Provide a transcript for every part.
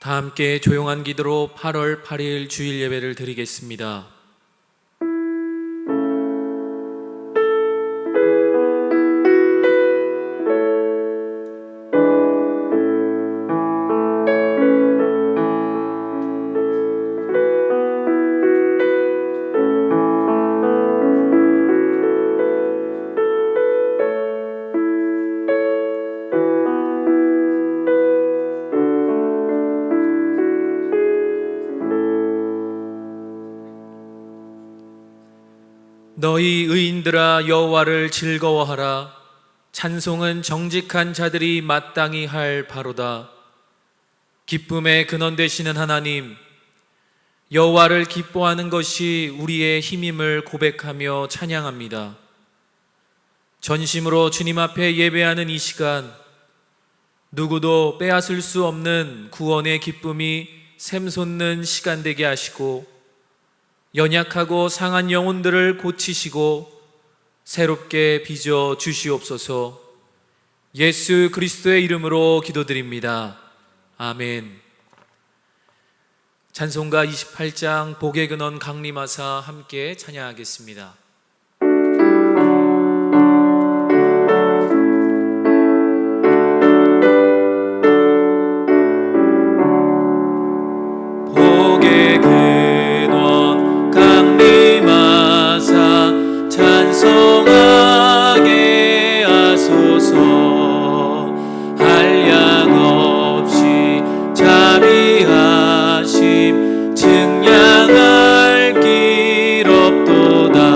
다 함께 조용한 기도로 8월 8일 주일 예배를 드리겠습니다. 너희 의인들아 여호와를 즐거워하라. 찬송은 정직한 자들이 마땅히 할 바로다. 기쁨의 근원 되시는 하나님, 여호와를 기뻐하는 것이 우리의 힘임을 고백하며 찬양합니다. 전심으로 주님 앞에 예배하는 이 시간, 누구도 빼앗을 수 없는 구원의 기쁨이 샘솟는 시간 되게 하시고, 연약하고 상한 영혼들을 고치시고 새롭게 빚어 주시옵소서. 예수 그리스도의 이름으로 기도드립니다. 아멘. 찬송가 28장 복의 근원 강림하사 함께 찬양하겠습니다. 복의 근원 강림하사 찬송하게 하소서. 한량 없이 자비하심 증량할 길 없도다.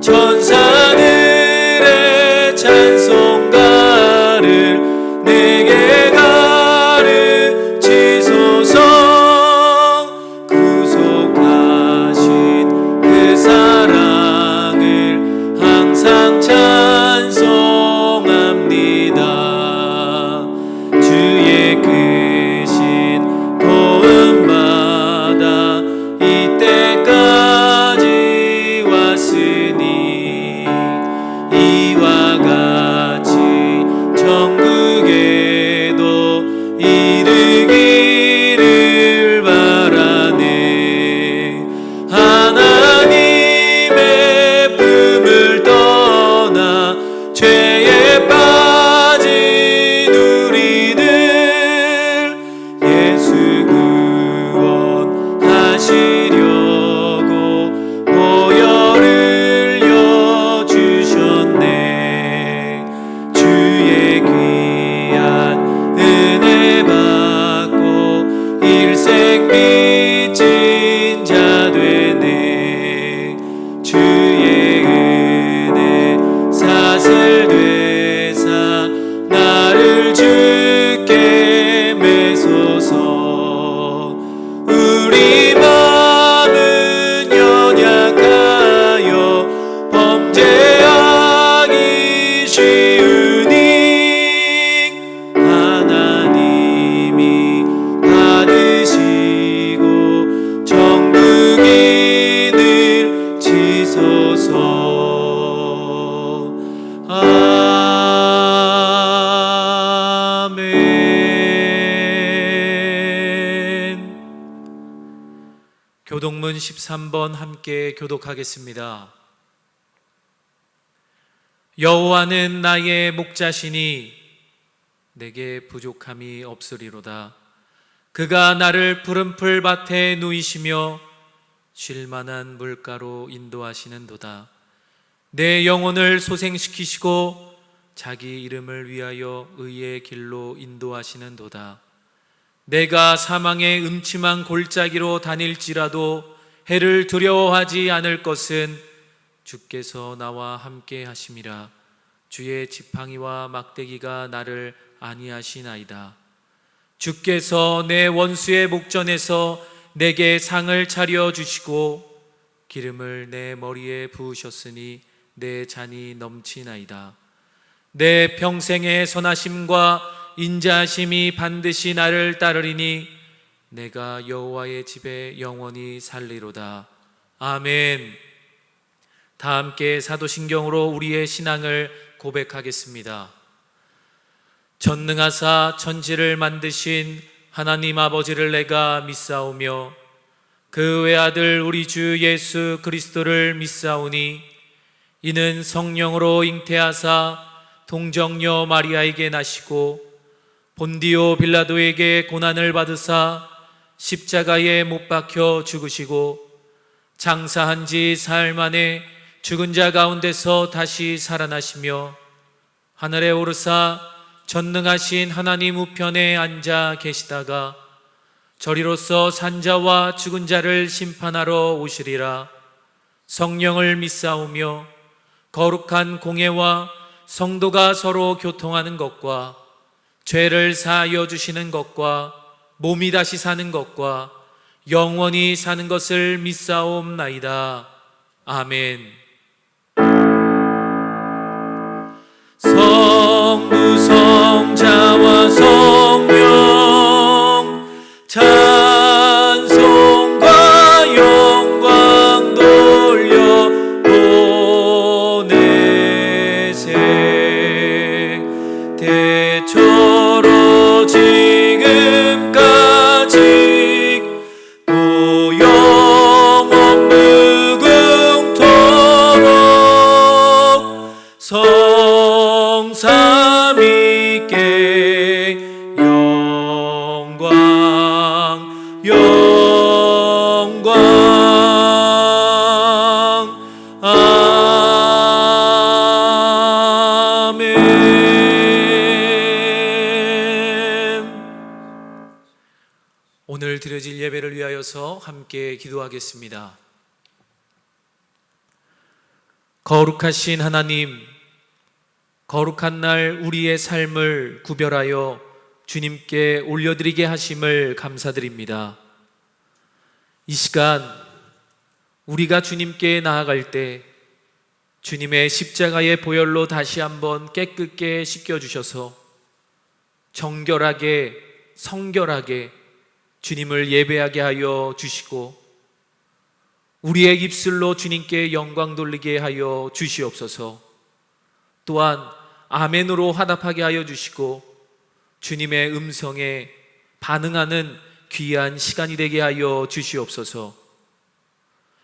천사들의 찬송가를 내게 가르치소서. 교독문 13번 함께 교독하겠습니다. 여호와는 나의 목자시니 내게 부족함이 없으리로다. 그가 나를 푸른 풀 밭에 누이시며 쉴만한 물가로 인도하시는도다. 내 영혼을 소생시키시고 자기 이름을 위하여 의의 길로 인도하시는도다. 내가 사망의 음침한 골짜기로 다닐지라도 해를 두려워하지 않을 것은 주께서 나와 함께 하심이라. 주의 지팡이와 막대기가 나를 안위하시나이다. 주께서 내 원수의 목전에서 내게 상을 차려주시고 기름을 내 머리에 부으셨으니 내 잔이 넘치나이다. 내 평생의 선하심과 인자하심이 반드시 나를 따르리니 내가 여호와의 집에 영원히 살리로다. 아멘. 다 함께 사도신경으로 우리의 신앙을 고백하겠습니다. 전능하사 천지를 만드신 하나님 아버지를 내가 믿사오며 그 외아들 우리 주 예수 그리스도를 믿사오니 이는 성령으로 잉태하사 동정녀 마리아에게 나시고 본디오 빌라도에게 고난을 받으사 십자가에 못 박혀 죽으시고 장사한 지 사흘 만에 죽은 자 가운데서 다시 살아나시며 하늘에 오르사 전능하신 하나님 우편에 앉아 계시다가 저리로서 산자와 죽은 자를 심판하러 오시리라. 성령을 믿사오며 거룩한 공회와 성도가 서로 교통하는 것과 죄를 사하여 주시는 것과 몸이 다시 사는 것과 영원히 사는 것을 믿사옵나이다. 아멘. 성부 성자와 성령 찬송과 영광 돌려 보내세. 대처로 지금까지 또 영원 무궁토록 성삼위께 영광 영광. 아멘. 오늘 드려질 예배를 위하여서 함께 기도하겠습니다. 거룩하신 하나님, 거룩한 날 우리의 삶을 구별하여 주님께 올려드리게 하심을 감사드립니다. 이 시간 우리가 주님께 나아갈 때 주님의 십자가의 보혈로 다시 한번 깨끗게 씻겨주셔서 정결하게 성결하게 주님을 예배하게 하여 주시고 우리의 입술로 주님께 영광 돌리게 하여 주시옵소서. 또한 아멘으로 화답하게 하여 주시고 주님의 음성에 반응하는 귀한 시간이 되게 하여 주시옵소서.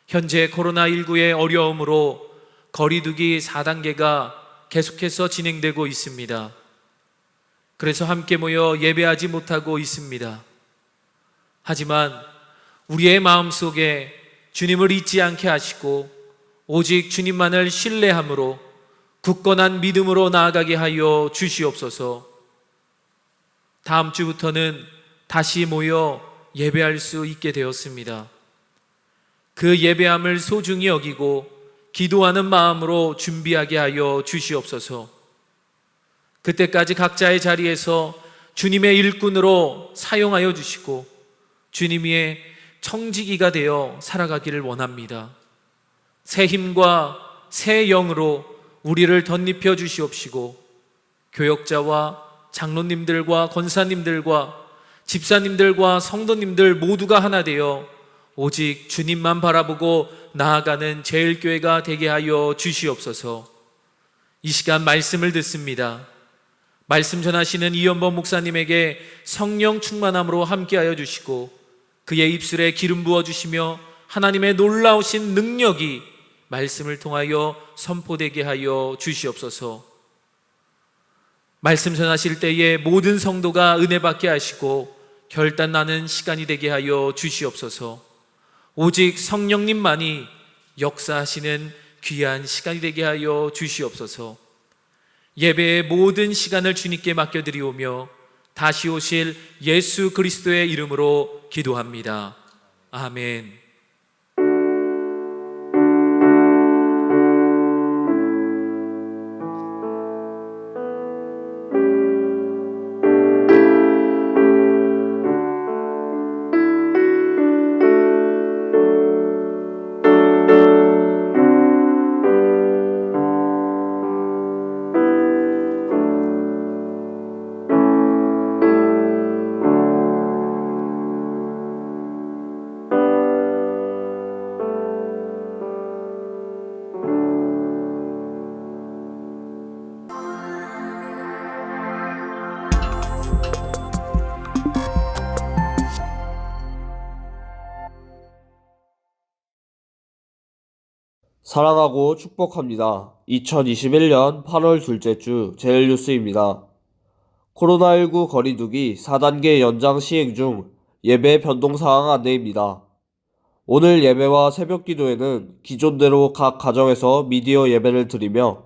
현재 코로나19의 어려움으로 거리두기 4단계가 계속해서 진행되고 있습니다. 그래서 함께 모여 예배하지 못하고 있습니다. 하지만 우리의 마음속에 주님을 잊지 않게 하시고 오직 주님만을 신뢰함으로 굳건한 믿음으로 나아가게 하여 주시옵소서. 다음 주부터는 다시 모여 예배할 수 있게 되었습니다. 그 예배함을 소중히 여기고 기도하는 마음으로 준비하게 하여 주시옵소서. 그때까지 각자의 자리에서 주님의 일꾼으로 사용하여 주시고 주님의 청지기가 되어 살아가기를 원합니다. 새 힘과 새 영으로 우리를 덧입혀 주시옵시고 교역자와 장로님들과 권사님들과 집사님들과 성도님들 모두가 하나 되어 오직 주님만 바라보고 나아가는 제일교회가 되게 하여 주시옵소서. 이 시간 말씀을 듣습니다. 말씀 전하시는 이연범 목사님에게 성령 충만함으로 함께하여 주시고 그의 입술에 기름 부어주시며 하나님의 놀라우신 능력이 말씀을 통하여 선포되게 하여 주시옵소서. 말씀 전하실 때에 모든 성도가 은혜 받게 하시고 결단나는 시간이 되게 하여 주시옵소서. 오직 성령님만이 역사하시는 귀한 시간이 되게 하여 주시옵소서. 예배의 모든 시간을 주님께 맡겨드리오며 다시 오실 예수 그리스도의 이름으로 기도합니다. 아멘. 사랑하고 축복합니다. 2021년 8월 둘째 주 제일뉴스입니다. 코로나19 거리두기 4단계 연장 시행 중 예배 변동사항 안내입니다. 오늘 예배와 새벽 기도회는 기존대로 각 가정에서 미디어 예배를 드리며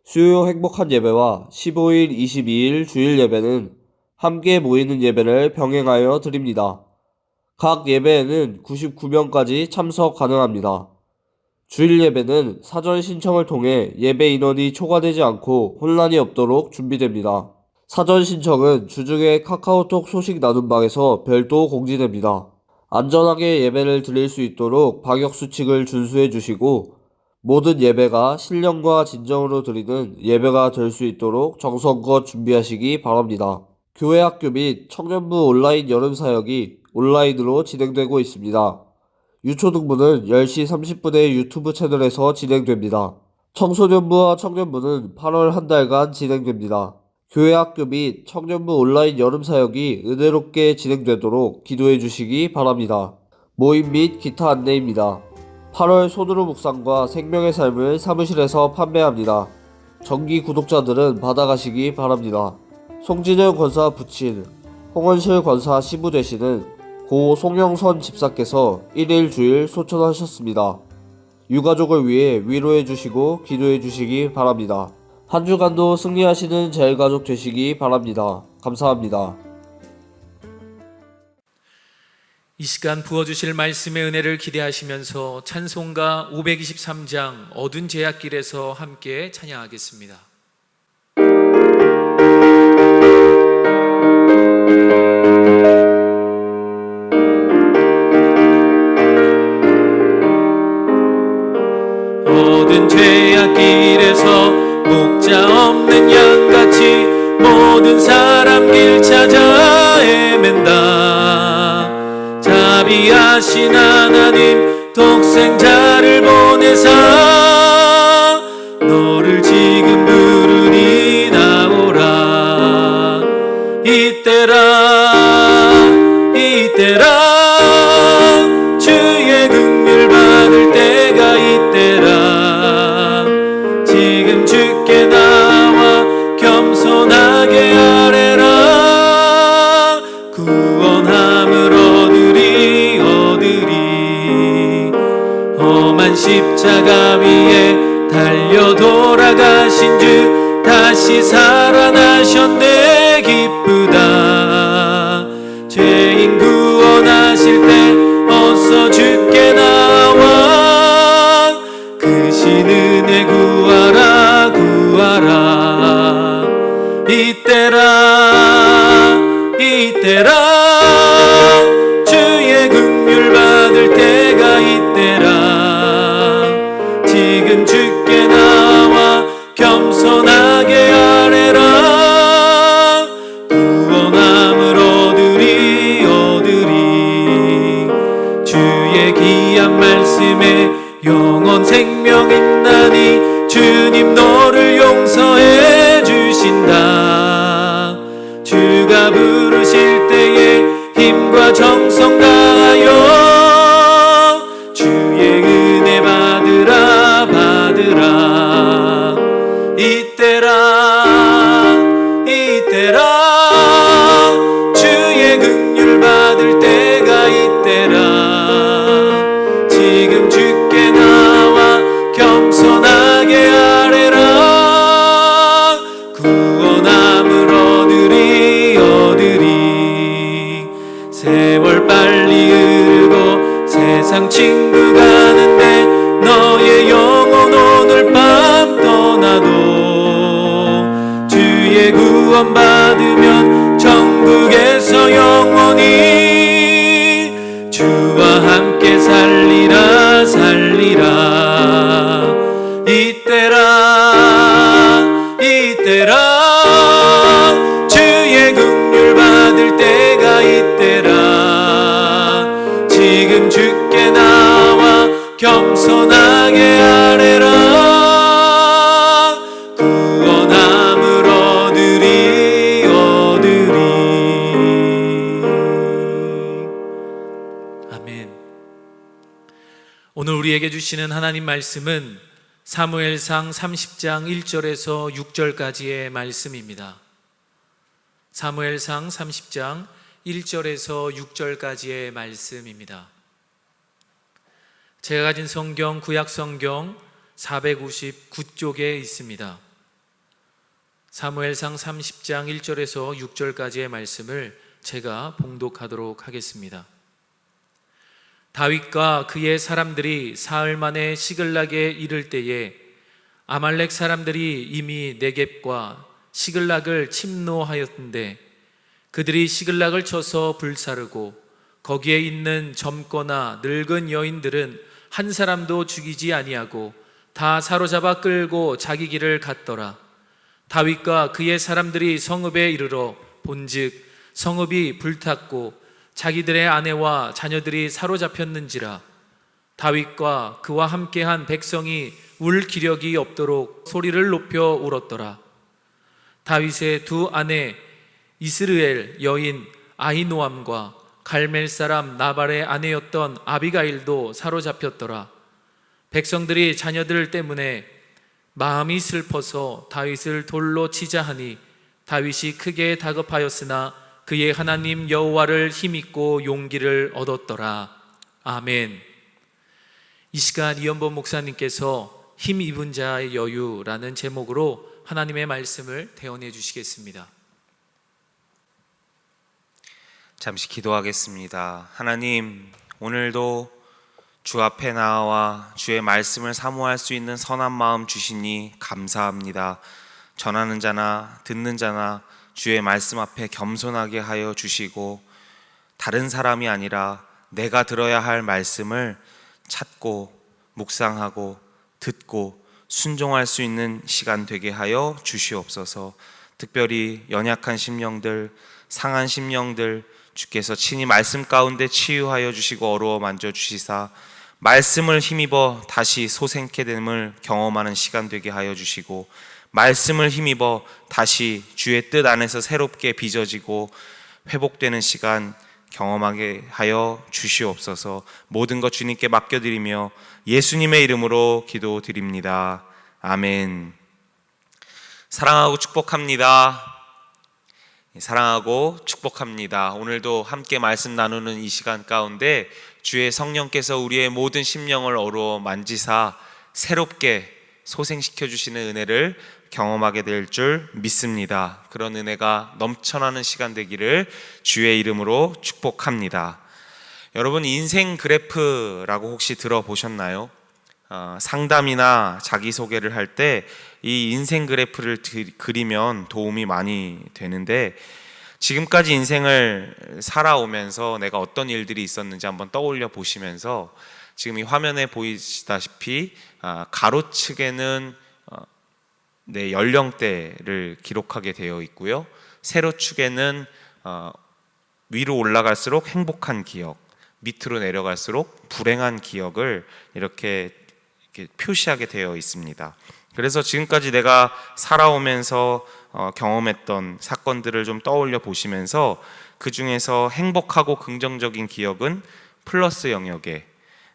수요 행복한 예배와 15일, 22일 주일 예배는 함께 모이는 예배를 병행하여 드립니다. 각 예배에는 99명까지 참석 가능합니다. 주일 예배는 사전 신청을 통해 예배 인원이 초과되지 않고 혼란이 없도록 준비됩니다. 사전 신청은 주중에 카카오톡 소식 나눔방에서 별도 공지됩니다. 안전하게 예배를 드릴 수 있도록 방역수칙을 준수해 주시고 모든 예배가 신령과 진정으로 드리는 예배가 될 수 있도록 정성껏 준비하시기 바랍니다. 교회 학교 및 청년부 온라인 여름사역이 온라인으로 진행되고 있습니다. 유초등부는 10시 30분에 유튜브 채널에서 진행됩니다. 청소년부와 청년부는 8월 한 달간 진행됩니다. 교회 학교 및 청년부 온라인 여름사역이 은혜롭게 진행되도록 기도해 주시기 바랍니다. 모임 및 기타 안내입니다. 8월 손으로 묵상과 생명의 삶을 사무실에서 판매합니다. 정기 구독자들은 받아가시기 바랍니다. 송진영 권사 부친, 홍원실 권사 시부 되시는 고 송영선 집사께서 1일 주일 소천하셨습니다. 유가족을 위해 위로해 주시고 기도해 주시기 바랍니다. 한 주간도 승리하시는 제일가족 되시기 바랍니다. 감사합니다. 이 시간 부어주실 말씀의 은혜를 기대하시면서 찬송가 523장 어두운 제약길에서 함께 찬양하겠습니다. 어두운 죄악길에서 목자 없는 양같이 모든 사람 길 찾아 헤맨다. 자비하신 하나님 독생자를 보내사 너를 지금 부르니 나오라. 이때라 주의 긍휼 받을 때가 이때라. 지금 주께 나와 겸손하게 아뢰라. 구원함을 얻으리 험한 십자가 위에 달려 돌아가신 주 다시 살아나셨네. 기쁘다. 죄인 구원하실 때 어서 주께 나와 그 신 은혜 구하라. 이때라 주의 긍휼 받을 때가 이때라. 지금 주께 나와 겸손하게 아뢰라. 구원함을 얻으리 주의 귀한 말씀에 영원 생명 있나니 주님 너를 용서해 주신다. 주가 부르실 때에 힘과 정성 다하여 주의 은혜 받으라. 이때라 주의 긍휼 받을 때가 이때라. 지금 주께 나와 겸손하게 아뢰라. 구원함을 얻으리 세월 빨리 흐르고 세상 친구 가는데 너의 영혼 오늘 밤 떠나도 주의 구원 받으면 천국에서 영원히 주와 함께 살리라. 이때라 주의 긍휼 받을 때가 이때라. 지금 주께 나와 겸손하게 아뢰라. 구원함을 얻으리 아멘. 오늘 우리에게 주시는 하나님 말씀은 사무엘상 30장 1절에서 6절까지의 말씀입니다. 사무엘상 30장 1절에서 6절까지의 말씀입니다. 제가 가진 성경 구약 성경 459쪽에 있습니다. 사무엘상 30장 1절에서 6절까지의 말씀을 제가 봉독하도록 하겠습니다. 다윗과 그의 사람들이 사흘 만에 시글락에 이를 때에 아말렉 사람들이 이미 네겝과 시글락을 침노하였는데 그들이 시글락을 쳐서 불사르고 거기에 있는 젊거나 늙은 여인들은 한 사람도 죽이지 아니하고 다 사로잡아 끌고 자기 길을 갔더라. 다윗과 그의 사람들이 성읍에 이르러 본즉 성읍이 불탔고 자기들의 아내와 자녀들이 사로잡혔는지라. 다윗과 그와 함께한 백성이 울 기력이 없도록 소리를 높여 울었더라. 다윗의 두 아내 이스르엘 여인 아히노암과 갈멜 사람 나발의 아내였던 아비가일도 사로잡혔더라. 백성들이 자녀들 때문에 마음이 슬퍼서 다윗을 돌로 치자 하니 다윗이 크게 다급하였으나 그의 하나님 여호와를 힘입고 용기를 얻었더라. 아멘. 이 시간 이현범 목사님께서 힘 입은 자의 여유라는 제목으로 하나님의 말씀을 대언해 주시겠습니다. 잠시 기도하겠습니다. 하나님, 오늘도 주 앞에 나와 주의 말씀을 사모할 수 있는 선한 마음 주시니 감사합니다. 전하는 자나 듣는 자나 주의 말씀 앞에 겸손하게 하여 주시고 다른 사람이 아니라 내가 들어야 할 말씀을 찾고 묵상하고 듣고 순종할 수 있는 시간 되게 하여 주시옵소서. 특별히 연약한 심령들, 상한 심령들 주께서 친히 말씀 가운데 치유하여 주시고 어루어 만져 주시사 말씀을 힘입어 다시 소생케 됨을 경험하는 시간 되게 하여 주시고 말씀을 힘입어 다시 주의 뜻 안에서 새롭게 빚어지고 회복되는 시간 경험하게 하여 주시옵소서. 모든 것 주님께 맡겨드리며 예수님의 이름으로 기도드립니다. 아멘. 사랑하고 축복합니다. 사랑하고 축복합니다. 오늘도 함께 말씀 나누는 이 시간 가운데 주의 성령께서 우리의 모든 심령을 어루어 만지사 새롭게 소생시켜 주시는 은혜를 경험하게 될 줄 믿습니다. 그런 은혜가 넘쳐나는 시간 되기를 주의 이름으로 축복합니다. 여러분, 인생 그래프라고 혹시 들어보셨나요? 상담이나 자기소개를 할 때 이 인생 그래프를 그리면 도움이 많이 되는데, 지금까지 인생을 살아오면서 내가 어떤 일들이 있었는지 한번 떠올려 보시면서 지금 이 화면에 보이시다시피 가로측에는 내 연령대를 기록하게 되어 있고요, 세로축에는 위로 올라갈수록 행복한 기억, 밑으로 내려갈수록 불행한 기억을 이렇게 표시하게 되어 있습니다. 그래서 지금까지 내가 살아오면서 경험했던 사건들을 좀 떠올려 보시면서 그 중에서 행복하고 긍정적인 기억은 플러스 영역에,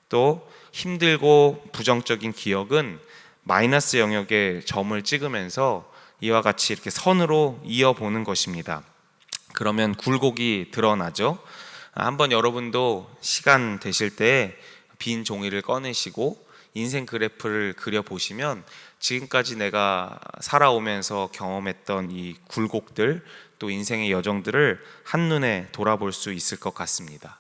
또 힘들고 부정적인 기억은 마이너스 영역에 점을 찍으면서 이와 같이 이렇게 선으로 이어보는 것입니다. 그러면 굴곡이 드러나죠. 한번 여러분도 시간 되실 때 빈 종이를 꺼내시고 인생 그래프를 그려보시면 지금까지 내가 살아오면서 경험했던 이 굴곡들, 또 인생의 여정들을 한눈에 돌아볼 수 있을 것 같습니다.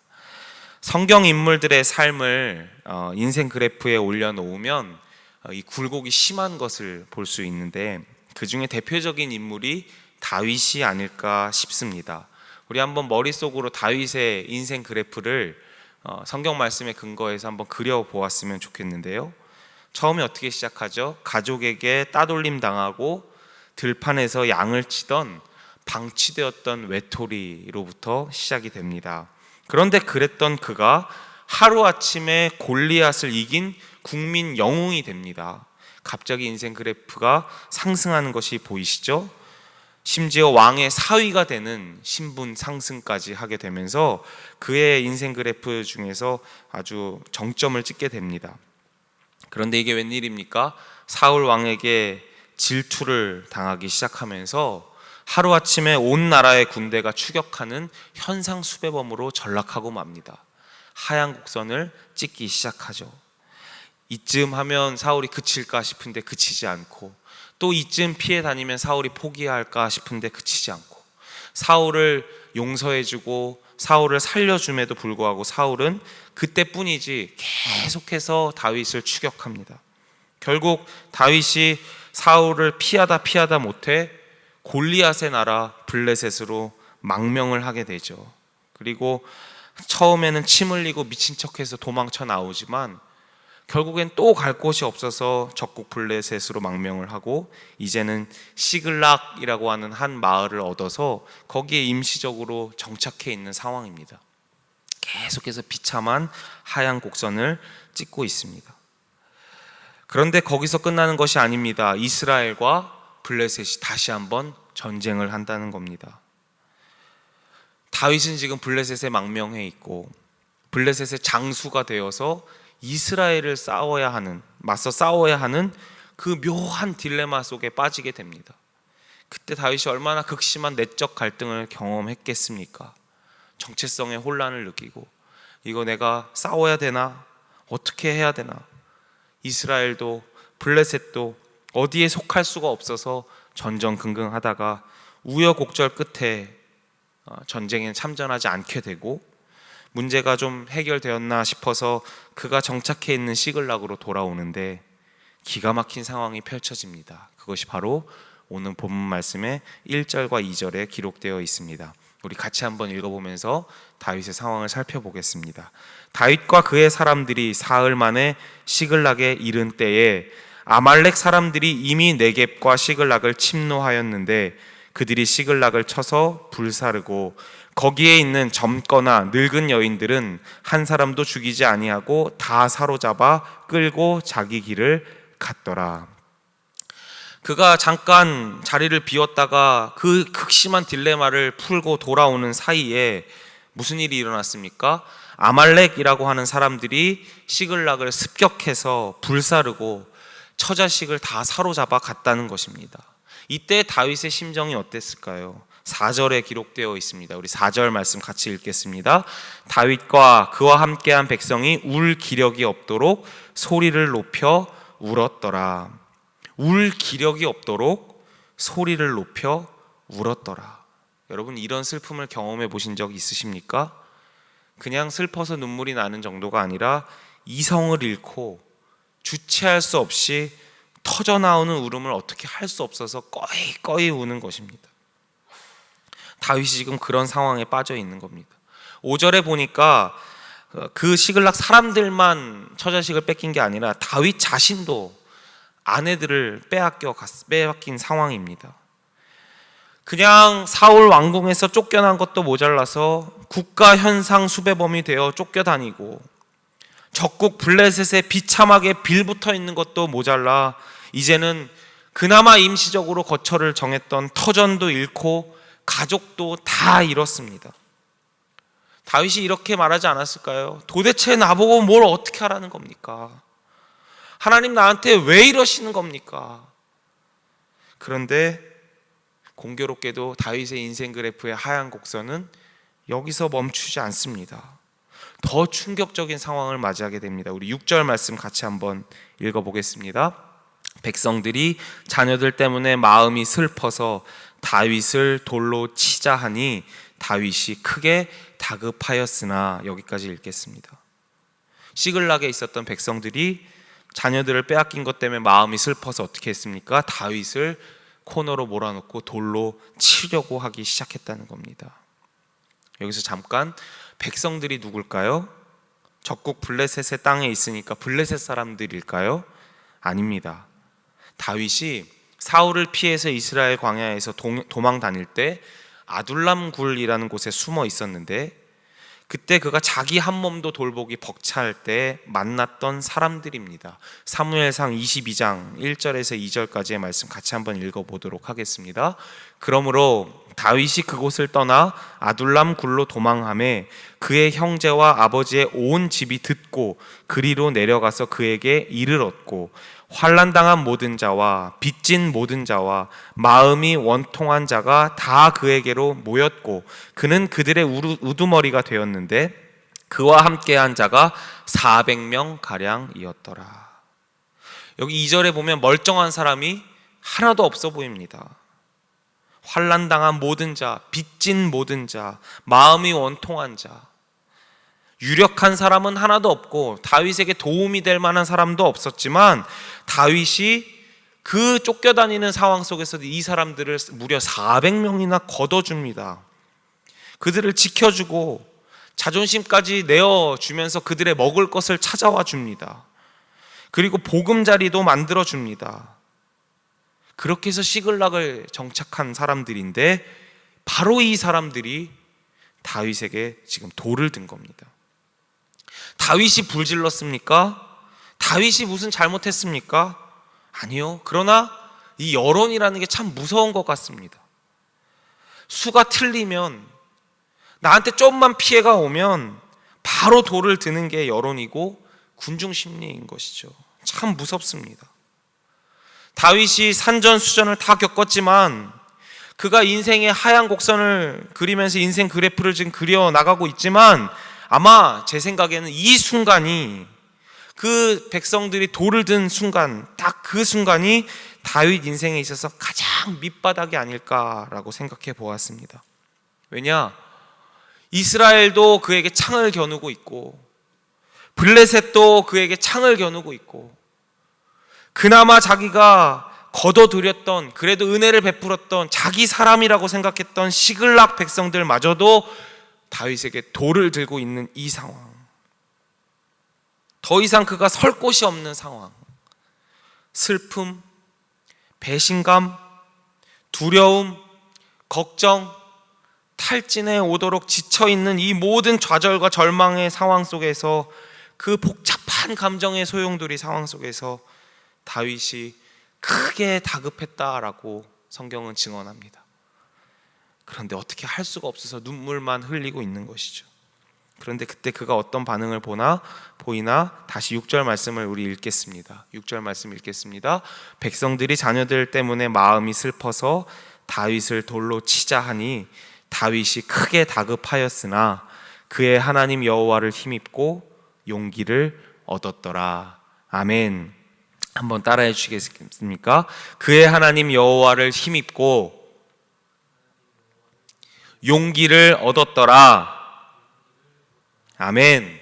성경 인물들의 삶을 인생 그래프에 올려놓으면 이 굴곡이 심한 것을 볼 수 있는데, 그 중에 대표적인 인물이 다윗이 아닐까 싶습니다. 우리 한번 머릿속으로 다윗의 인생 그래프를 성경 말씀에 근거해서 한번 그려보았으면 좋겠는데요. 처음에 어떻게 시작하죠? 가족에게 따돌림 당하고 들판에서 양을 치던 방치되었던 외톨이로부터 시작이 됩니다. 그런데 그랬던 그가 하루아침에 골리앗을 이긴 국민 영웅이 됩니다. 갑자기 인생 그래프가 상승하는 것이 보이시죠? 심지어 왕의 사위가 되는 신분 상승까지 하게 되면서 그의 인생 그래프 중에서 아주 정점을 찍게 됩니다. 그런데 이게 웬일입니까? 사울 왕에게 질투를 당하기 시작하면서 하루아침에 온 나라의 군대가 추격하는 현상수배범으로 전락하고 맙니다. 하얀 곡선을 찍기 시작하죠. 이쯤 하면 사울이 그칠까 싶은데 그치지 않고, 또 이쯤 피해 다니면 사울이 포기할까 싶은데 그치지 않고, 사울을 용서해주고 사울을 살려줌에도 불구하고 사울은 그때뿐이지 계속해서 다윗을 추격합니다. 결국 다윗이 사울을 피하다 못해 골리앗의 나라 블레셋으로 망명을 하게 되죠. 그리고 처음에는 침 흘리고 미친 척해서 도망쳐 나오지만 결국엔 또 갈 곳이 없어서 적국 블레셋으로 망명을 하고 이제는 시글락이라고 하는 한 마을을 얻어서 거기에 임시적으로 정착해 있는 상황입니다. 계속해서 비참한 하얀 곡선을 찍고 있습니다. 그런데 거기서 끝나는 것이 아닙니다. 이스라엘과 블레셋이 다시 한번 전쟁을 한다는 겁니다. 다윗은 지금 블레셋에 망명해 있고 블레셋의 장수가 되어서 이스라엘을 맞서 싸워야 하는 그 묘한 딜레마 속에 빠지게 됩니다. 그때 다윗이 얼마나 극심한 내적 갈등을 경험했겠습니까? 정체성의 혼란을 느끼고 이거 내가 싸워야 되나? 어떻게 해야 되나? 이스라엘도 블레셋도 어디에 속할 수가 없어서 전전긍긍하다가 우여곡절 끝에 전쟁에 참전하지 않게 되고 문제가 좀 해결되었나 싶어서 그가 정착해 있는 시글락으로 돌아오는데 기가 막힌 상황이 펼쳐집니다. 그것이 바로 오늘 본문 말씀의 1절과 2절에 기록되어 있습니다. 우리 같이 한번 읽어보면서 다윗의 상황을 살펴보겠습니다. 다윗과 그의 사람들이 사흘 만에 시글락에 이른 때에 아말렉 사람들이 이미 네겝과 시글락을 침노하였는데 그들이 시글락을 쳐서 불사르고 거기에 있는 젊거나 늙은 여인들은 한 사람도 죽이지 아니하고 다 사로잡아 끌고 자기 길을 갔더라. 그가 잠깐 자리를 비웠다가 그 극심한 딜레마를 풀고 돌아오는 사이에 무슨 일이 일어났습니까? 아말렉이라고 하는 사람들이 시글락을 습격해서 불사르고 처자식을 다 사로잡아 갔다는 것입니다. 이때 다윗의 심정이 어땠을까요? 4절에 기록되어 있습니다. 우리 4절 말씀 같이 읽겠습니다. 다윗과 그와 함께한 백성이 울 기력이 없도록 소리를 높여 울었더라. 울 기력이 없도록 소리를 높여 울었더라. 여러분, 이런 슬픔을 경험해 보신 적 있으십니까? 그냥 슬퍼서 눈물이 나는 정도가 아니라 이성을 잃고 주체할 수 없이 터져나오는 울음을 어떻게 할 수 없어서 꺼이 우는 것입니다. 다윗이 지금 그런 상황에 빠져 있는 겁니다. 5절에 보니까 그 시글락 사람들만 처자식을 뺏긴 게 아니라 다윗 자신도 아내들을 빼앗긴 상황입니다. 그냥 사울 왕궁에서 쫓겨난 것도 모자라서 국가 현상 수배범이 되어 쫓겨다니고 적국 블레셋에 비참하게 빌붙어 있는 것도 모자라 이제는 그나마 임시적으로 거처를 정했던 터전도 잃고 가족도 다 잃었습니다. 다윗이 이렇게 말하지 않았을까요? 도대체 나보고 뭘 어떻게 하라는 겁니까? 하나님 나한테 왜 이러시는 겁니까? 그런데 공교롭게도 다윗의 인생 그래프의 하얀 곡선은 여기서 멈추지 않습니다. 더 충격적인 상황을 맞이하게 됩니다. 우리 6절 말씀 같이 한번 읽어보겠습니다. 백성들이 자녀들 때문에 마음이 슬퍼서 다윗을 돌로 치자 하니 다윗이 크게 다급하였으나, 여기까지 읽겠습니다. 시글락에 있었던 백성들이 자녀들을 빼앗긴 것 때문에 마음이 슬퍼서 어떻게 했습니까? 다윗을 코너로 몰아넣고 돌로 치려고 하기 시작했다는 겁니다. 여기서 잠깐, 백성들이 누굴까요? 적국 블레셋의 땅에 있으니까 블레셋 사람들일까요? 아닙니다. 다윗이 사울을 피해서 이스라엘 광야에서 도망 다닐 때 아둘람 굴이라는 곳에 숨어 있었는데 그때 그가 자기 한 몸도 돌보기 벅차할 때 만났던 사람들입니다. 사무엘상 22장 1절에서 2절까지의 말씀 같이 한번 읽어보도록 하겠습니다. 그러므로 다윗이 그곳을 떠나 아둘람 굴로 도망하매 그의 형제와 아버지의 온 집이 듣고 그리로 내려가서 그에게 이를 얻고 환난당한 모든 자와 빚진 모든 자와 마음이 원통한 자가 다 그에게로 모였고 그는 그들의 우두머리가 되었는데 그와 함께한 자가 400명 가량이었더라. 여기 2절에 보면 멀쩡한 사람이 하나도 없어 보입니다. 환난당한 모든 자, 빚진 모든 자, 마음이 원통한 자, 유력한 사람은 하나도 없고 다윗에게 도움이 될 만한 사람도 없었지만 다윗이 그 쫓겨다니는 상황 속에서도 이 사람들을 무려 400명이나 걷어줍니다. 그들을 지켜주고 자존심까지 내어주면서 그들의 먹을 것을 찾아와 줍니다. 그리고 보금자리도 만들어줍니다. 그렇게 해서 시글락을 정착한 사람들인데 바로 이 사람들이 다윗에게 지금 돌을 든 겁니다. 다윗이 불질렀습니까? 다윗이 무슨 잘못했습니까? 아니요. 그러나 이 여론이라는 게 참 무서운 것 같습니다. 수가 틀리면, 나한테 좀만 피해가 오면 바로 돌을 드는 게 여론이고 군중 심리인 것이죠. 참 무섭습니다. 다윗이 산전수전을 다 겪었지만 그가 인생의 하얀 곡선을 그리면서 인생 그래프를 지금 그려나가고 있지만 아마 제 생각에는 이 순간이, 그 백성들이 돌을 든 순간, 딱 그 순간이 다윗 인생에 있어서 가장 밑바닥이 아닐까라고 생각해 보았습니다. 왜냐? 이스라엘도 그에게 창을 겨누고 있고 블레셋도 그에게 창을 겨누고 있고 그나마 자기가 거둬들였던, 그래도 은혜를 베풀었던 자기 사람이라고 생각했던 시글락 백성들마저도 다윗에게 돌을 들고 있는 이 상황, 더 이상 그가 설 곳이 없는 상황, 슬픔, 배신감, 두려움, 걱정, 탈진에 오도록 지쳐있는 이 모든 좌절과 절망의 상황 속에서, 그 복잡한 감정의 소용돌이 상황 속에서 다윗이 크게 다급했다라고 성경은 증언합니다. 그런데 어떻게 할 수가 없어서 눈물만 흘리고 있는 것이죠. 그런데 그때 그가 어떤 반응을 보이나 다시 6절 말씀을 우리 읽겠습니다. 6절 말씀 읽겠습니다. 백성들이 자녀들 때문에 마음이 슬퍼서 다윗을 돌로 치자 하니 다윗이 크게 다급하였으나 그의 하나님 여호와를 힘입고 용기를 얻었더라. 아멘. 한번 따라해 주시겠습니까? 그의 하나님 여호와를 힘입고 용기를 얻었더라. 아멘.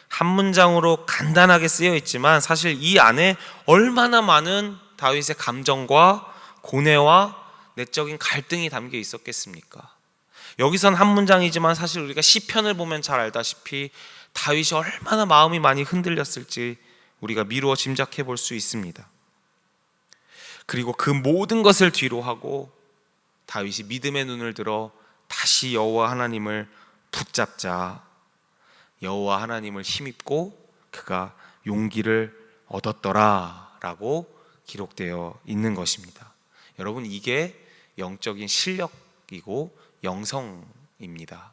한 문장으로 간단하게 쓰여 있지만 사실 이 안에 얼마나 많은 다윗의 감정과 고뇌와 내적인 갈등이 담겨 있었겠습니까? 여기선 한 문장이지만 사실 우리가 시편을 보면 잘 알다시피 다윗이 얼마나 마음이 많이 흔들렸을지 우리가 미루어 짐작해 볼 수 있습니다. 그리고 그 모든 것을 뒤로 하고 다윗이 믿음의 눈을 들어 다시 여호와 하나님을 붙잡자 여호와 하나님을 힘입고 그가 용기를 얻었더라 라고 기록되어 있는 것입니다. 여러분, 이게 영적인 실력이고 영성입니다.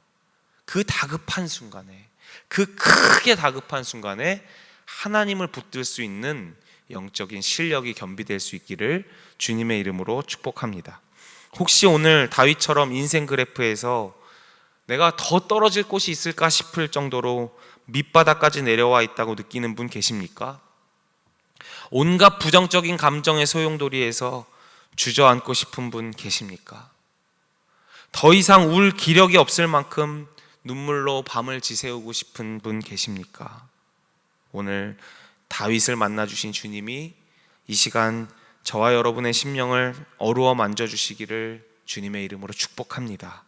그 다급한 순간에, 그 크게 다급한 순간에 하나님을 붙들 수 있는 영적인 실력이 겸비될 수 있기를 주님의 이름으로 축복합니다. 혹시 오늘 다윗처럼 인생 그래프에서 내가 더 떨어질 곳이 있을까 싶을 정도로 밑바닥까지 내려와 있다고 느끼는 분 계십니까? 온갖 부정적인 감정의 소용돌이에서 주저앉고 싶은 분 계십니까? 더 이상 울 기력이 없을 만큼 눈물로 밤을 지새우고 싶은 분 계십니까? 오늘 다윗을 만나주신 주님이 이 시간 저와 여러분의 심령을 어루어 만져주시기를 주님의 이름으로 축복합니다.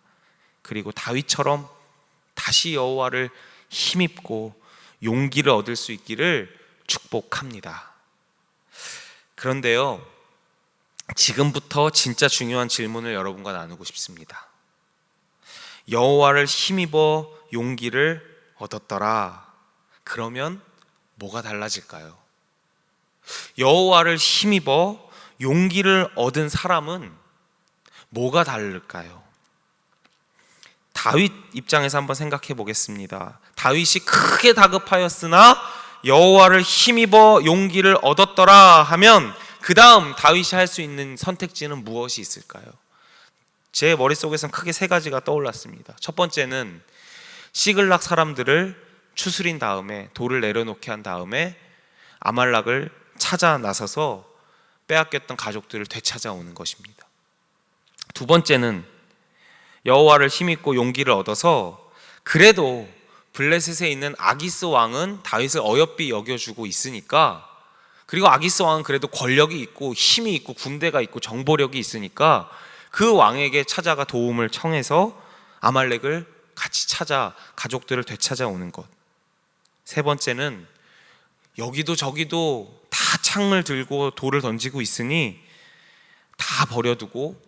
그리고 다윗처럼 다시 여호와를 힘입고 용기를 얻을 수 있기를 축복합니다. 그런데요, 지금부터 진짜 중요한 질문을 여러분과 나누고 싶습니다. 여호와를 힘입어 용기를 얻었더라. 그러면 뭐가 달라질까요? 여호와를 힘입어 용기를 얻은 사람은 뭐가 다를까요? 다윗 입장에서 한번 생각해 보겠습니다. 다윗이 크게 다급하였으나 여호와를 힘입어 용기를 얻었더라 하면 그 다음 다윗이 할 수 있는 선택지는 무엇이 있을까요? 제 머릿속에선 크게 세 가지가 떠올랐습니다. 첫 번째는 시글락 사람들을 추스린 다음에 돌을 내려놓게 한 다음에 아말락을 찾아 나서서 빼앗겼던 가족들을 되찾아오는 것입니다. 두 번째는 여호와를 힘입고 용기를 얻어서 그래도 블레셋에 있는 아기스 왕은 다윗을 어여삐 여겨주고 있으니까, 그리고 아기스 왕은 그래도 권력이 있고 힘이 있고 군대가 있고 정보력이 있으니까 그 왕에게 찾아가 도움을 청해서 아말렉을 같이 찾아 가족들을 되찾아오는 것. 세 번째는 여기도 저기도 다 창을 들고 돌을 던지고 있으니 다 버려두고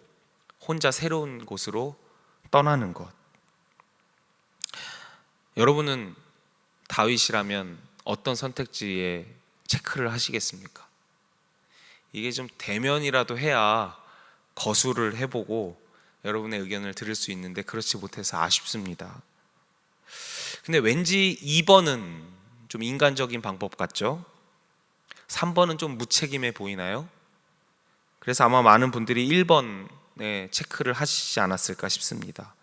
혼자 새로운 곳으로 떠나는 것. 여러분은 다윗이라면 어떤 선택지에 체크를 하시겠습니까? 이게 좀 대면이라도 해야 거수를 해보고 여러분의 의견을 들을 수 있는데 그렇지 못해서 아쉽습니다. 근데 왠지 2번은 좀 인간적인 방법 같죠? 3번은 좀 무책임해 보이나요? 그래서 아마 많은 분들이 1번에 체크를 하시지 않았을까 싶습니다.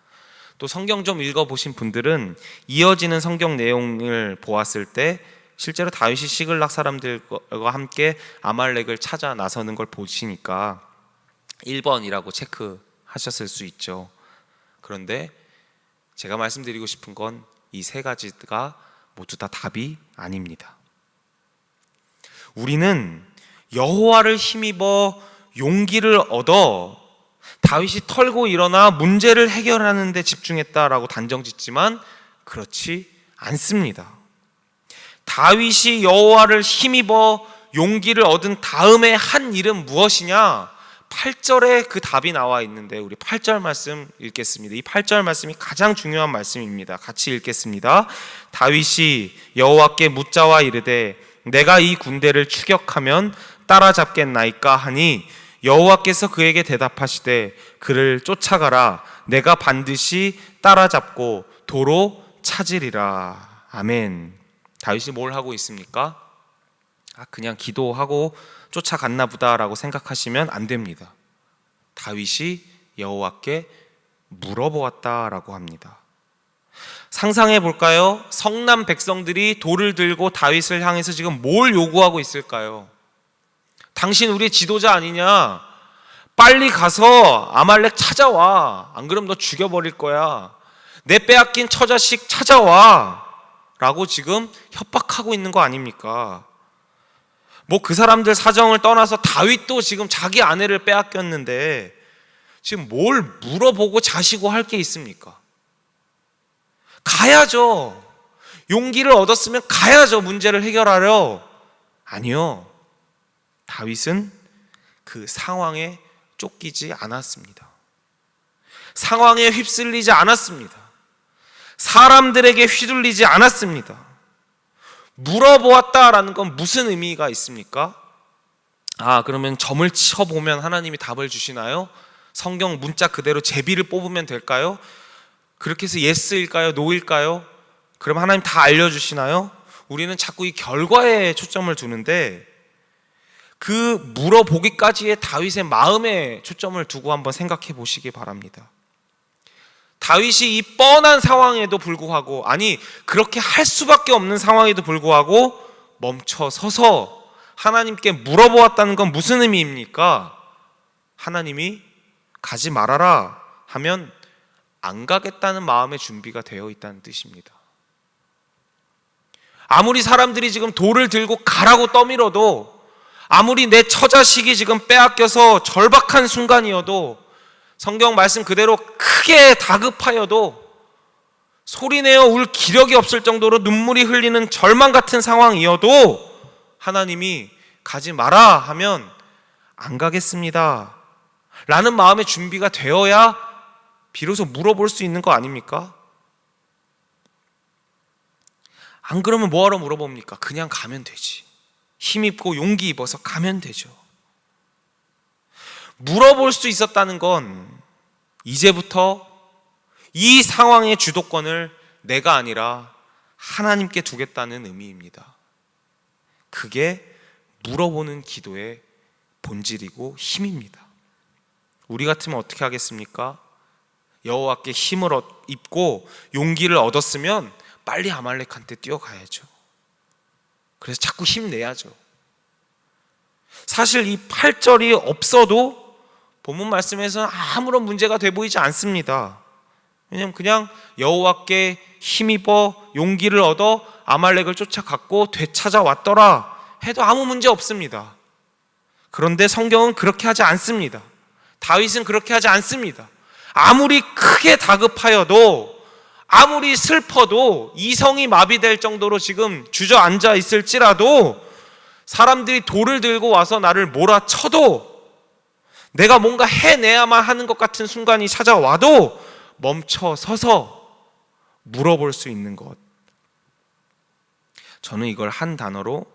또 성경 좀 읽어보신 분들은 이어지는 성경 내용을 보았을 때 실제로 다윗이 시글락 사람들과 함께 아말렉을 찾아 나서는 걸 보시니까 1번이라고 체크하셨을 수 있죠. 그런데 제가 말씀드리고 싶은 건 이 세 가지가 모두 다 답이 아닙니다. 우리는 여호와를 힘입어 용기를 얻어 다윗이 털고 일어나 문제를 해결하는 데 집중했다라고 단정짓지만 그렇지 않습니다. 다윗이 여호와를 힘입어 용기를 얻은 다음에 한 일은 무엇이냐? 8절에 그 답이 나와 있는데 우리 8절 말씀 읽겠습니다. 이 8절 말씀이 가장 중요한 말씀입니다. 같이 읽겠습니다. 다윗이 여호와께 묻자와 이르되 내가 이 군대를 추격하면 따라잡겠나이까 하니 여호와께서 그에게 대답하시되 그를 쫓아가라. 내가 반드시 따라잡고 도로 찾으리라. 아멘. 다윗이 뭘 하고 있습니까? 그냥 기도하고 쫓아갔나 보다라고 생각하시면 안 됩니다. 다윗이 여호와께 물어보았다라고 합니다. 상상해 볼까요? 성남 백성들이 돌을 들고 다윗을 향해서 지금 뭘 요구하고 있을까요? 당신 우리의 지도자 아니냐? 빨리 가서 아말렉 찾아와. 안 그럼 너 죽여버릴 거야. 내 빼앗긴 처자식 찾아와. 라고 지금 협박하고 있는 거 아닙니까? 뭐 그 사람들 사정을 떠나서 다윗도 지금 자기 아내를 빼앗겼는데 지금 뭘 물어보고 자시고 할 게 있습니까? 가야죠. 용기를 얻었으면 가야죠. 문제를 해결하려. 아니요. 다윗은 그 상황에 쫓기지 않았습니다. 상황에 휩쓸리지 않았습니다. 사람들에게 휘둘리지 않았습니다. 물어보았다라는 건 무슨 의미가 있습니까? 그러면 점을 쳐보면 하나님이 답을 주시나요? 성경 문자 그대로 제비를 뽑으면 될까요? 그렇게 해서 예스일까요? 노일까요? 그럼 하나님 다 알려주시나요? 우리는 자꾸 이 결과에 초점을 두는데 그 물어보기까지의 다윗의 마음에 초점을 두고 한번 생각해 보시기 바랍니다. 다윗이 이 뻔한 상황에도 불구하고, 아니 그렇게 할 수밖에 없는 상황에도 불구하고 멈춰 서서 하나님께 물어보았다는 건 무슨 의미입니까? 하나님이 가지 말아라 하면 안 가겠다는 마음의 준비가 되어 있다는 뜻입니다. 아무리 사람들이 지금 돌을 들고 가라고 떠밀어도, 아무리 내 처자식이 지금 빼앗겨서 절박한 순간이어도, 성경 말씀 그대로 크게 다급하여도, 소리내어 울 기력이 없을 정도로 눈물이 흘리는 절망 같은 상황이어도 하나님이 가지 마라 하면 안 가겠습니다 라는 마음의 준비가 되어야 비로소 물어볼 수 있는 거 아닙니까? 안 그러면 뭐하러 물어봅니까? 그냥 가면 되지. 힘입고 용기 입어서 가면 되죠. 물어볼 수 있었다는 건 이제부터 이 상황의 주도권을 내가 아니라 하나님께 두겠다는 의미입니다. 그게 물어보는 기도의 본질이고 힘입니다. 우리 같으면 어떻게 하겠습니까? 여호와께 힘을 입고 용기를 얻었으면 빨리 아말렉한테 뛰어가야죠. 그래서 자꾸 힘내야죠. 사실 이 8절이 없어도 본문 말씀에서는 아무런 문제가 돼 보이지 않습니다. 왜냐하면 그냥 여호와께 힘입어 용기를 얻어 아말렉을 쫓아갔고 되찾아왔더라 해도 아무 문제 없습니다. 그런데 성경은 그렇게 하지 않습니다. 다윗은 그렇게 하지 않습니다. 아무리 크게 다급하여도, 아무리 슬퍼도, 이성이 마비될 정도로 지금 주저앉아 있을지라도, 사람들이 돌을 들고 와서 나를 몰아쳐도, 내가 뭔가 해내야만 하는 것 같은 순간이 찾아와도 멈춰 서서 물어볼 수 있는 것. 저는 이걸 한 단어로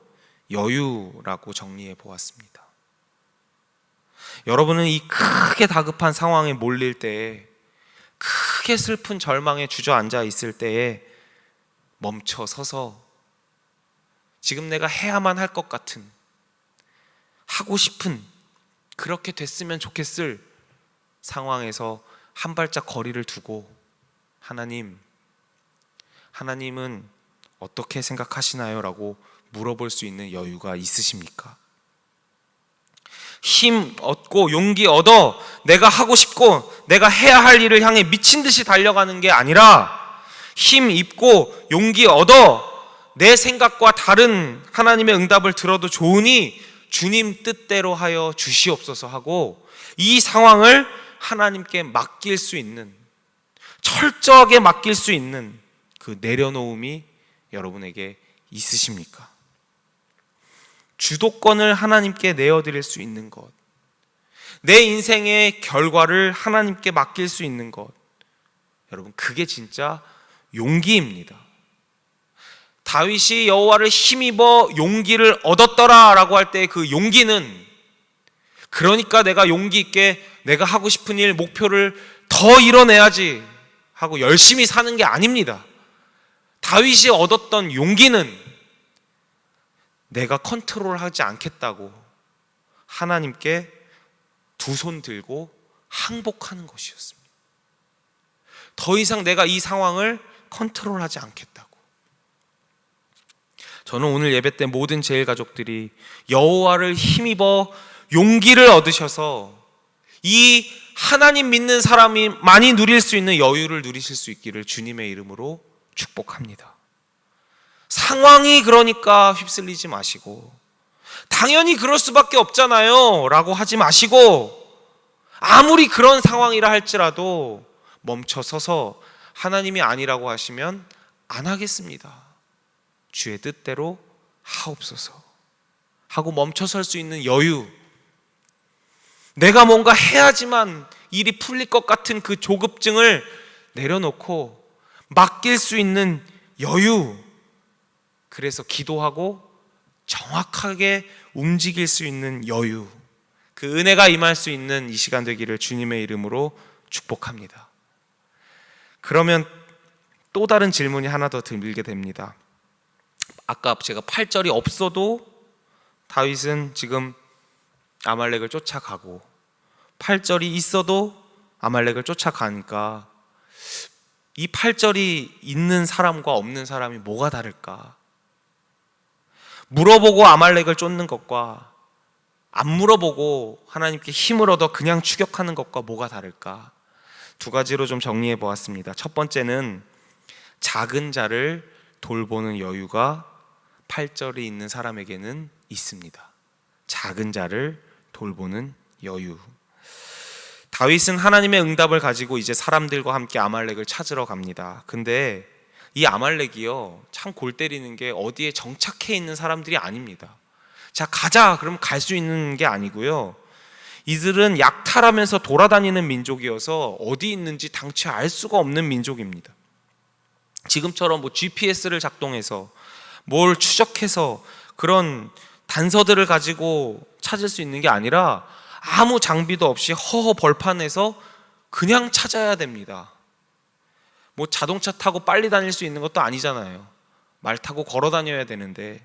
여유라고 정리해 보았습니다. 여러분은 이 크게 다급한 상황에 몰릴 때에, 크게 슬픈 절망에 주저앉아 있을 때에 멈춰 서서 지금 내가 해야만 할 것 같은, 하고 싶은, 그렇게 됐으면 좋겠을 상황에서 한 발짝 거리를 두고 하나님은 어떻게 생각하시나요? 라고 물어볼 수 있는 여유가 있으십니까? 힘 얻고 용기 얻어 내가 하고 싶고 내가 해야 할 일을 향해 미친 듯이 달려가는 게 아니라, 힘 입고 용기 얻어 내 생각과 다른 하나님의 응답을 들어도 좋으니 주님 뜻대로 하여 주시옵소서 하고 이 상황을 하나님께 맡길 수 있는, 철저하게 맡길 수 있는 그 내려놓음이 여러분에게 있으십니까? 주도권을 하나님께 내어드릴 수 있는 것, 내 인생의 결과를 하나님께 맡길 수 있는 것, 여러분 그게 진짜 용기입니다. 다윗이 여호와를 힘입어 용기를 얻었더라 라고 할 때 그 용기는, 그러니까 내가 용기 있게 내가 하고 싶은 일, 목표를 더 이뤄내야지 하고 열심히 사는 게 아닙니다. 다윗이 얻었던 용기는 내가 컨트롤하지 않겠다고 하나님께 두 손 들고 항복하는 것이었습니다. 더 이상 내가 이 상황을 컨트롤하지 않겠다고. 저는 오늘 예배 때 모든 제일 가족들이 여호와를 힘입어 용기를 얻으셔서 이 하나님 믿는 사람이 많이 누릴 수 있는 여유를 누리실 수 있기를 주님의 이름으로 축복합니다. 상황이 그러니까 휩쓸리지 마시고, 당연히 그럴 수밖에 없잖아요 라고 하지 마시고, 아무리 그런 상황이라 할지라도 멈춰 서서 하나님이 아니라고 하시면 안 하겠습니다, 주의 뜻대로 하옵소서 하고 멈춰 설 수 있는 여유, 내가 뭔가 해야지만 일이 풀릴 것 같은 그 조급증을 내려놓고 맡길 수 있는 여유, 그래서 기도하고 정확하게 움직일 수 있는 여유, 그 은혜가 임할 수 있는 이 시간 되기를 주님의 이름으로 축복합니다. 그러면 또 다른 질문이 하나 더 들게 됩니다. 아까 제가 8절이 없어도 다윗은 지금 아말렉을 쫓아가고 8절이 있어도 아말렉을 쫓아가니까 이 8절이 있는 사람과 없는 사람이 뭐가 다를까? 물어보고 아말렉을 쫓는 것과 안 물어보고 하나님께 힘을 얻어 그냥 추격하는 것과 뭐가 다를까? 두 가지로 좀 정리해 보았습니다. 첫 번째는 작은 자를 돌보는 여유가 8절에 있는 사람에게는 있습니다. 작은 자를 돌보는 여유. 다윗은 하나님의 응답을 가지고 이제 사람들과 함께 아말렉을 찾으러 갑니다. 근데 이 아말렉이요, 참 골 때리는 게 어디에 정착해 있는 사람들이 아닙니다. 자, 가자 그럼 갈 수 있는 게 아니고요, 이들은 약탈하면서 돌아다니는 민족이어서 어디 있는지 당최 알 수가 없는 민족입니다. 지금처럼 뭐 GPS를 작동해서 뭘 추적해서 그런 단서들을 가지고 찾을 수 있는 게 아니라 아무 장비도 없이 허허 벌판에서 그냥 찾아야 됩니다. 뭐 자동차 타고 빨리 다닐 수 있는 것도 아니잖아요. 말 타고 걸어 다녀야 되는데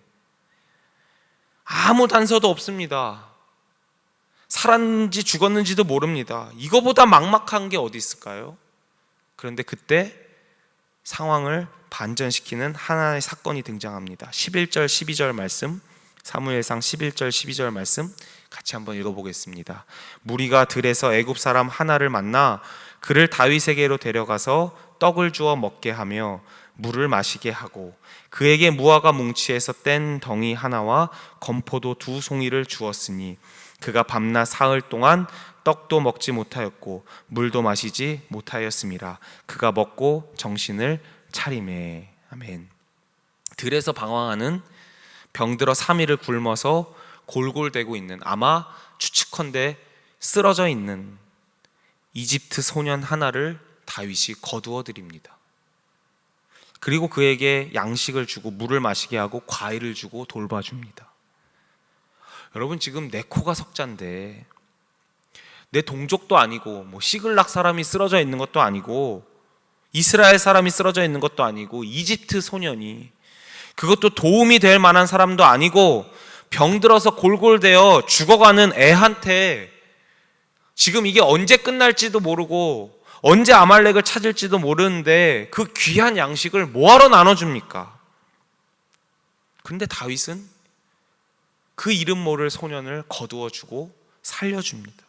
아무 단서도 없습니다. 살았는지 죽었는지도 모릅니다. 이거보다 막막한 게 어디 있을까요? 그런데 그때 상황을 반전시키는 하나의 사건이 등장합니다. 11절 12절 말씀, 사무엘상 11절 12절 말씀 같이 한번 읽어보겠습니다. 무리가 들에서 애굽 사람 하나를 만나 그를 다윗에게로 데려가서 떡을 주어 먹게 하며 물을 마시게 하고 그에게 무화과 뭉치에서 뗀 덩이 하나와 건포도 2송이를 주었으니 그가 밤낮 사흘 동안 떡도 먹지 못하였고 물도 마시지 못하였음이라. 그가 먹고 정신을 차리매. 아멘. 들에서 방황하는 병들어 3일을 굶어서 골골대고 있는, 아마 추측컨대 쓰러져 있는 이집트 소년 하나를 다윗이 거두어 드립니다. 그리고 그에게 양식을 주고 물을 마시게 하고 과일을 주고 돌봐줍니다. 여러분, 지금 내 코가 석자인데 내 동족도 아니고 뭐 시글락 사람이 쓰러져 있는 것도 아니고 이스라엘 사람이 쓰러져 있는 것도 아니고 이집트 소년이, 그것도 도움이 될 만한 사람도 아니고 병들어서 골골대어 죽어가는 애한테 지금 이게 언제 끝날지도 모르고 언제 아말렉을 찾을지도 모르는데 그 귀한 양식을 뭐하러 나눠줍니까? 근데 다윗은 그 이름 모를 소년을 거두어주고 살려줍니다.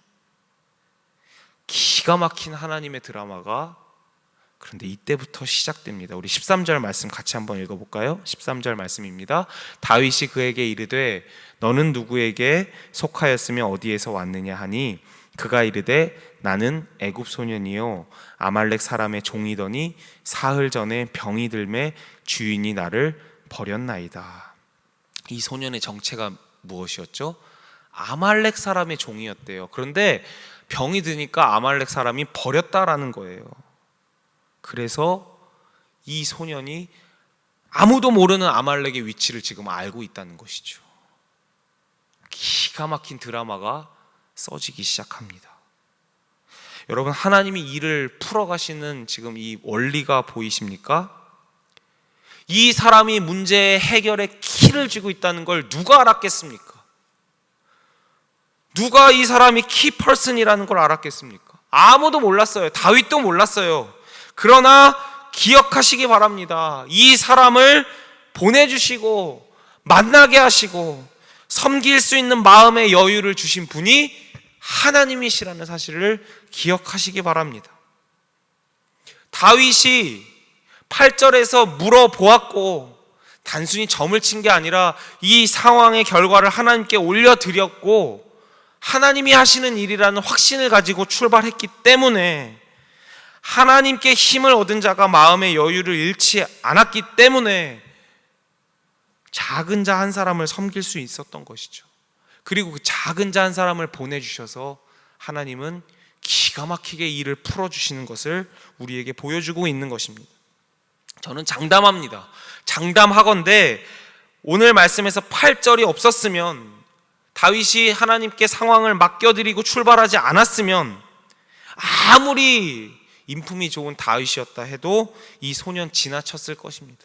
기가 막힌 하나님의 드라마가 그런데 이때부터 시작됩니다. 우리 13절 말씀 같이 한번 읽어볼까요? 13절 말씀입니다. 다윗이 그에게 이르되 너는 누구에게 속하였으며 어디에서 왔느냐 하니 그가 이르되 나는 애굽 소년이요 아말렉 사람의 종이더니 사흘 전에 병이 들매 주인이 나를 버렸나이다. 이 소년의 정체가 무엇이었죠? 아말렉 사람의 종이었대요. 그런데 병이 드니까 아말렉 사람이 버렸다라는 거예요. 그래서 이 소년이 아무도 모르는 아말렉의 위치를 지금 알고 있다는 것이죠. 기가 막힌 드라마가 써지기 시작합니다. 여러분, 하나님이 일을 풀어가시는 지금 이 원리가 보이십니까? 이 사람이 문제의 해결의 키를 쥐고 있다는 걸 누가 알았겠습니까? 누가 이 사람이 키퍼슨이라는 걸 알았겠습니까? 아무도 몰랐어요. 다윗도 몰랐어요. 그러나 기억하시기 바랍니다. 이 사람을 보내주시고 만나게 하시고 섬길 수 있는 마음의 여유를 주신 분이 하나님이시라는 사실을 기억하시기 바랍니다. 다윗이 8절에서 물어보았고 단순히 점을 친 게 아니라 이 상황의 결과를 하나님께 올려드렸고 하나님이 하시는 일이라는 확신을 가지고 출발했기 때문에, 하나님께 힘을 얻은 자가 마음의 여유를 잃지 않았기 때문에 작은 자 한 사람을 섬길 수 있었던 것이죠. 그리고 그 작은 자 한 사람을 보내주셔서 하나님은 기가 막히게 일을 풀어주시는 것을 우리에게 보여주고 있는 것입니다. 저는 장담합니다. 장담하건대 오늘 말씀에서 8절이 없었으면, 다윗이 하나님께 상황을 맡겨드리고 출발하지 않았으면, 아무리 인품이 좋은 다윗이었다 해도 이 소년 지나쳤을 것입니다.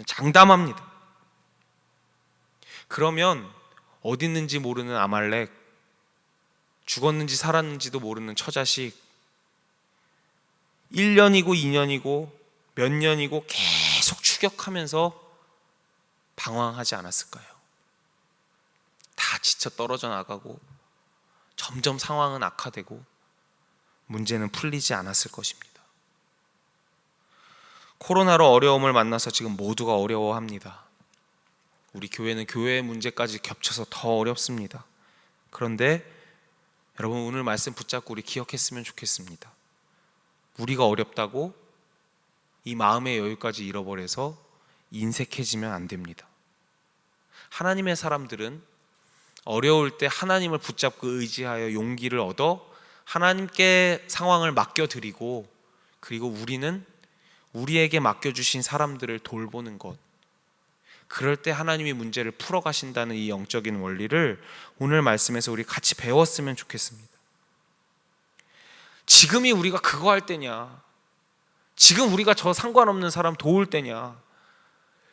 장담합니다. 그러면 어디 있는지 모르는 아말렉, 죽었는지 살았는지도 모르는 처자식, 1년이고 2년이고 몇 년이고 계속 추격하면서 방황하지 않았을까요? 다 지쳐 떨어져 나가고 점점 상황은 악화되고 문제는 풀리지 않았을 것입니다. 코로나로 어려움을 만나서 지금 모두가 어려워합니다. 우리 교회는 교회의 문제까지 겹쳐서 더 어렵습니다. 그런데 여러분, 오늘 말씀 붙잡고 우리 기억했으면 좋겠습니다. 우리가 어렵다고 이 마음의 여유까지 잃어버려서 인색해지면 안 됩니다. 하나님의 사람들은 어려울 때 하나님을 붙잡고 의지하여 용기를 얻어 하나님께 상황을 맡겨드리고, 그리고 우리는 우리에게 맡겨주신 사람들을 돌보는 것, 그럴 때 하나님이 문제를 풀어가신다는 이 영적인 원리를 오늘 말씀에서 우리 같이 배웠으면 좋겠습니다. 지금이 우리가 그거 할 때냐? 지금 우리가 저 상관없는 사람 도울 때냐?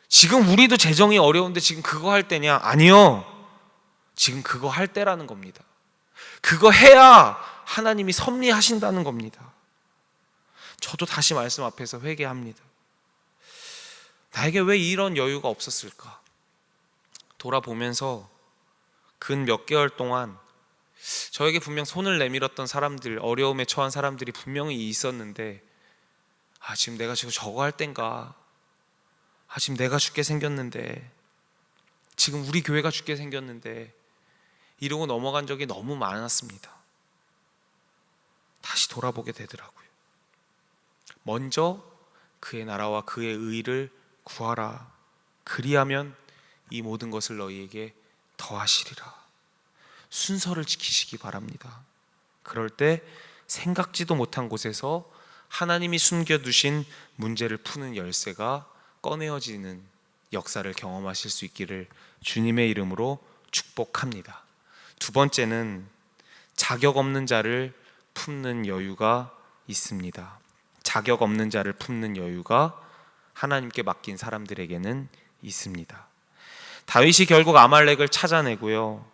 지금 우리도 재정이 어려운데 지금 그거 할 때냐? 아니요. 지금 그거 할 때라는 겁니다. 그거 해야 하나님이 섭리하신다는 겁니다. 저도 다시 말씀 앞에서 회개합니다. 나에게 왜 이런 여유가 없었을까? 돌아보면서 근 몇 개월 동안 저에게 분명 손을 내밀었던 사람들, 어려움에 처한 사람들이 분명히 있었는데, 지금 내가 지금 저거 할 땐가? 지금 내가 죽게 생겼는데, 지금 우리 교회가 죽게 생겼는데, 이러고 넘어간 적이 너무 많았습니다. 다시 돌아보게 되더라고요. 먼저 그의 나라와 그의 의를 구하라. 그리하면 이 모든 것을 너희에게 더하시리라. 순서를 지키시기 바랍니다. 그럴 때 생각지도 못한 곳에서 하나님이 숨겨두신 문제를 푸는 열쇠가 꺼내어지는 역사를 경험하실 수 있기를 주님의 이름으로 축복합니다. 두 번째는 자격 없는 자를 품는 여유가 있습니다. 자격 없는 자를 품는 여유가 하나님께 맡긴 사람들에게는 있습니다. 다윗이 결국 아말렉을 찾아내고요,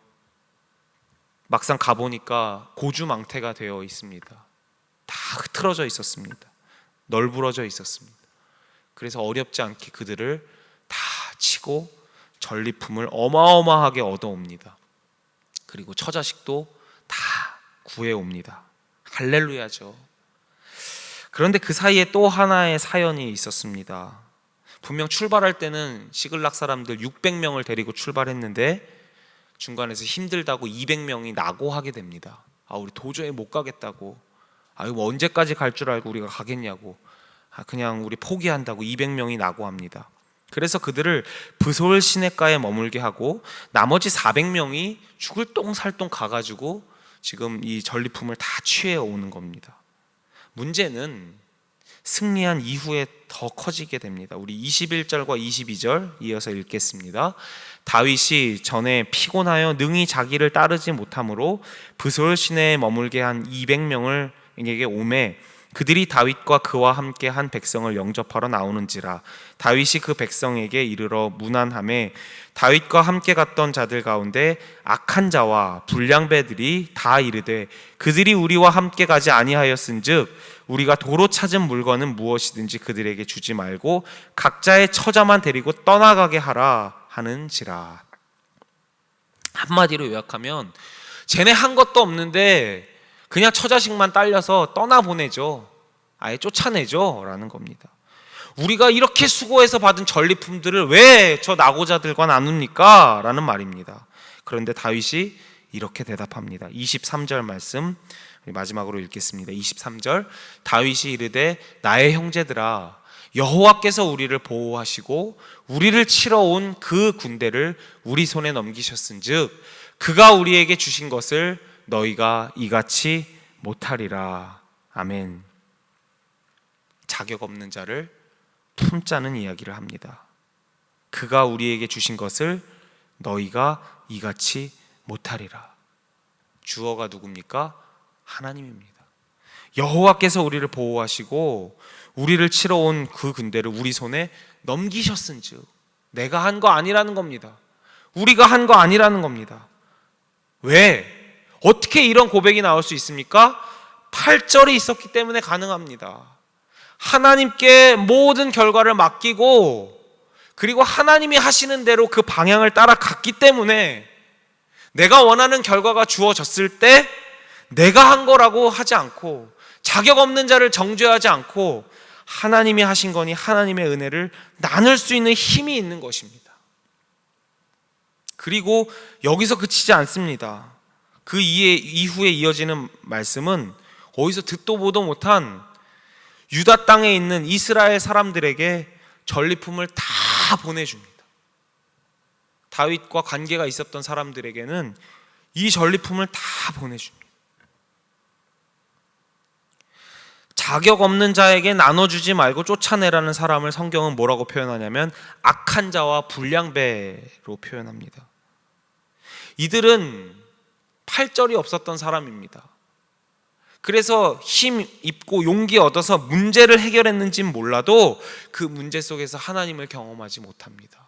막상 가보니까 고주망태가 되어 있습니다. 다 흐트러져 있었습니다. 널브러져 있었습니다. 그래서 어렵지 않게 그들을 다 치고 전리품을 어마어마하게 얻어옵니다. 그리고 처자식도 다 구해옵니다. 할렐루야죠. 그런데 그 사이에 또 하나의 사연이 있었습니다. 분명 출발할 때는 시글락 사람들 600명을 데리고 출발했는데 중간에서 힘들다고 200명이 낙오하게 됩니다. 우리 도저히 못 가겠다고, 이거 언제까지 갈 줄 알고 우리가 가겠냐고, 그냥 우리 포기한다고 200명이 낙오합니다. 그래서 그들을 브솔 시내가에 머물게 하고 나머지 400명이 죽을 똥살똥 가가지고 지금 이 전리품을 다 취해 오는 겁니다. 문제는 승리한 이후에 더 커지게 됩니다. 우리 21절과 22절 이어서 읽겠습니다. 다윗이 전에 피곤하여 능히 자기를 따르지 못하므로 브솔 시내에 머물게 한 200명을 에게 오매 그들이 다윗과 그와 함께 한 백성을 영접하러 나오는지라. 다윗이 그 백성에게 이르러 문안하매 다윗과 함께 갔던 자들 가운데 악한 자와 불량배들이 다 이르되 그들이 우리와 함께 가지 아니하였은즉 우리가 도로 찾은 물건은 무엇이든지 그들에게 주지 말고 각자의 처자만 데리고 떠나가게 하라 하는지라. 한마디로 요약하면 쟤네 한 것도 없는데 그냥 처자식만 딸려서 떠나보내죠. 아예 쫓아내죠 라는 겁니다. 우리가 이렇게 수고해서 받은 전리품들을 왜 저 낙오자들과 나눕니까? 라는 말입니다. 그런데 다윗이 이렇게 대답합니다. 23절 말씀 마지막으로 읽겠습니다. 23절 다윗이 이르되 나의 형제들아 여호와께서 우리를 보호하시고 우리를 치러 온 그 군대를 우리 손에 넘기셨은즉 그가 우리에게 주신 것을 너희가 이같이 못하리라. 아멘. 자격 없는 자를 품자는 이야기를 합니다. 그가 우리에게 주신 것을 너희가 이같이 못하리라. 주어가 누굽니까? 하나님입니다. 여호와께서 우리를 보호하시고 우리를 치러 온 그 군대를 우리 손에 넘기셨은즉 내가 한 거 아니라는 겁니다. 우리가 한 거 아니라는 겁니다. 왜? 어떻게 이런 고백이 나올 수 있습니까? 8절이 있었기 때문에 가능합니다. 하나님께 모든 결과를 맡기고 그리고 하나님이 하시는 대로 그 방향을 따라갔기 때문에 내가 원하는 결과가 주어졌을 때 내가 한 거라고 하지 않고 자격 없는 자를 정죄하지 않고 하나님이 하신 거니 하나님의 은혜를 나눌 수 있는 힘이 있는 것입니다. 그리고 여기서 그치지 않습니다. 그 이후에 이어지는 말씀은 어디서 듣도 보도 못한 유다 땅에 있는 이스라엘 사람들에게 전리품을 다 보내줍니다. 다윗과 관계가 있었던 사람들에게는 이 전리품을 다 보내줍니다. 자격 없는 자에게 나눠주지 말고 쫓아내라는 사람을 성경은 뭐라고 표현하냐면 악한 자와 불량배로 표현합니다. 이들은 팔절이 없었던 사람입니다. 그래서 힘 입고 용기 얻어서 문제를 해결했는지는 몰라도 그 문제 속에서 하나님을 경험하지 못합니다.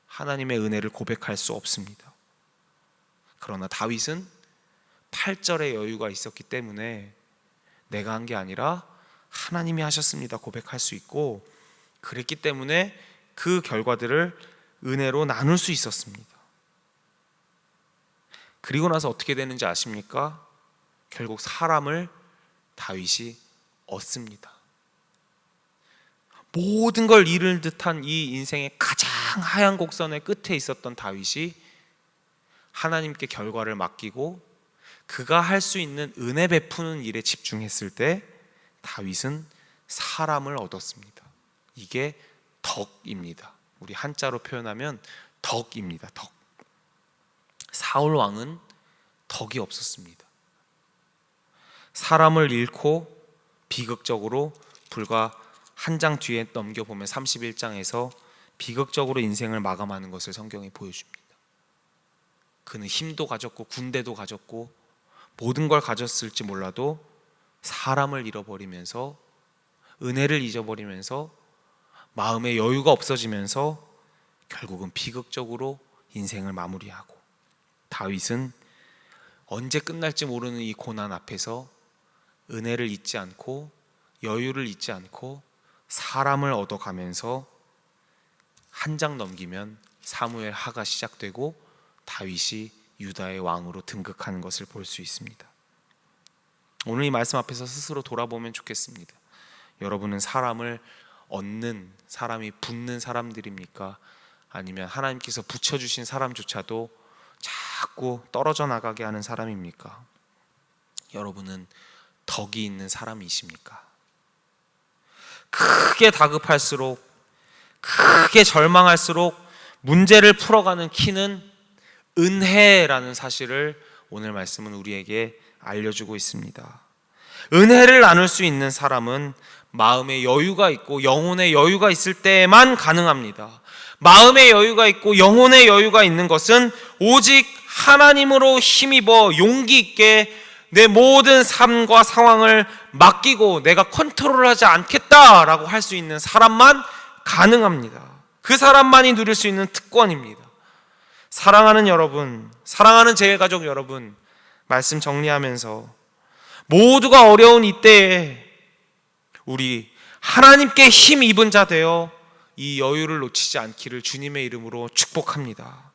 하나님의 은혜를 고백할 수 없습니다. 그러나 다윗은 8절의 여유가 있었기 때문에 내가 한 게 아니라 하나님이 하셨습니다 고백할 수 있고, 그랬기 때문에 그 결과들을 은혜로 나눌 수 있었습니다. 그리고 나서 어떻게 되는지 아십니까? 결국 사람을 다윗이 얻습니다. 모든 걸 잃을 듯한 이 인생의 가장 하얀 곡선의 끝에 있었던 다윗이 하나님께 결과를 맡기고 그가 할 수 있는 은혜 베푸는 일에 집중했을 때 다윗은 사람을 얻었습니다. 이게 덕입니다. 우리 한자로 표현하면 덕입니다. 덕. 사울 왕은 덕이 없었습니다. 사람을 잃고 비극적으로 불과 한 장 뒤에 넘겨보면 31장에서 비극적으로 인생을 마감하는 것을 성경이 보여줍니다. 그는 힘도 가졌고 군대도 가졌고 모든 걸 가졌을지 몰라도 사람을 잃어버리면서 은혜를 잊어버리면서 마음의 여유가 없어지면서 결국은 비극적으로 인생을 마무리하고, 다윗은 언제 끝날지 모르는 이 고난 앞에서 은혜를 잊지 않고 여유를 잊지 않고 사람을 얻어가면서 한 장 넘기면 사무엘 하가 시작되고 다윗이 유다의 왕으로 등극하는 것을 볼 수 있습니다. 오늘 이 말씀 앞에서 스스로 돌아보면 좋겠습니다. 여러분은 사람을 얻는, 사람이 붙는 사람들입니까? 아니면 하나님께서 붙여주신 사람조차도 자꾸 떨어져 나가게 하는 사람입니까? 여러분은 덕이 있는 사람이십니까? 크게 다급할수록, 크게 절망할수록 문제를 풀어가는 키는 은혜라는 사실을 오늘 말씀은 우리에게 알려주고 있습니다. 은혜를 나눌 수 있는 사람은 마음의 여유가 있고 영혼의 여유가 있을 때만 가능합니다. 마음의 여유가 있고 영혼의 여유가 있는 것은 오직 하나님으로 힘입어 용기 있게 내 모든 삶과 상황을 맡기고 내가 컨트롤하지 않겠다라고 할 수 있는 사람만 가능합니다. 그 사람만이 누릴 수 있는 특권입니다. 사랑하는 여러분, 사랑하는 제일가족 여러분, 말씀 정리하면서 모두가 어려운 이때에 우리 하나님께 힘 입은 자 되어 이 여유를 놓치지 않기를 주님의 이름으로 축복합니다.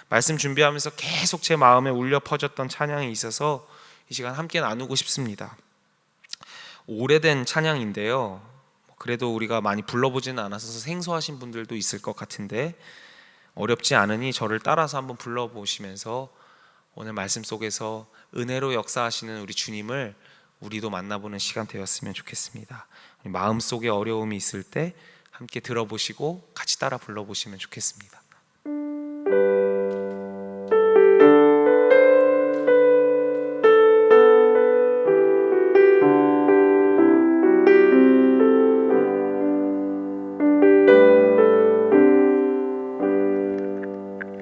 말씀 준비하면서 계속 제 마음에 울려 퍼졌던 찬양이 있어서 이 시간 함께 나누고 싶습니다. 오래된 찬양인데요, 그래도 우리가 많이 불러보지는 않아서 생소하신 분들도 있을 것 같은데 어렵지 않으니 저를 따라서 한번 불러보시면서 오늘 말씀 속에서 은혜로 역사하시는 우리 주님을 우리도 만나보는 시간 되었으면 좋겠습니다. 마음속에 어려움이 있을 때 함께 들어보시고 같이 따라 불러보시면 좋겠습니다.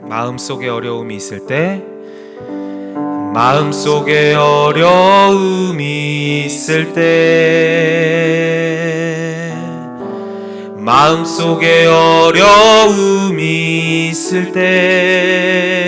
마음속에 어려움이 있을 때, 마음속에 어려움이 있을 때, 마음속에 어려움이 있을 때,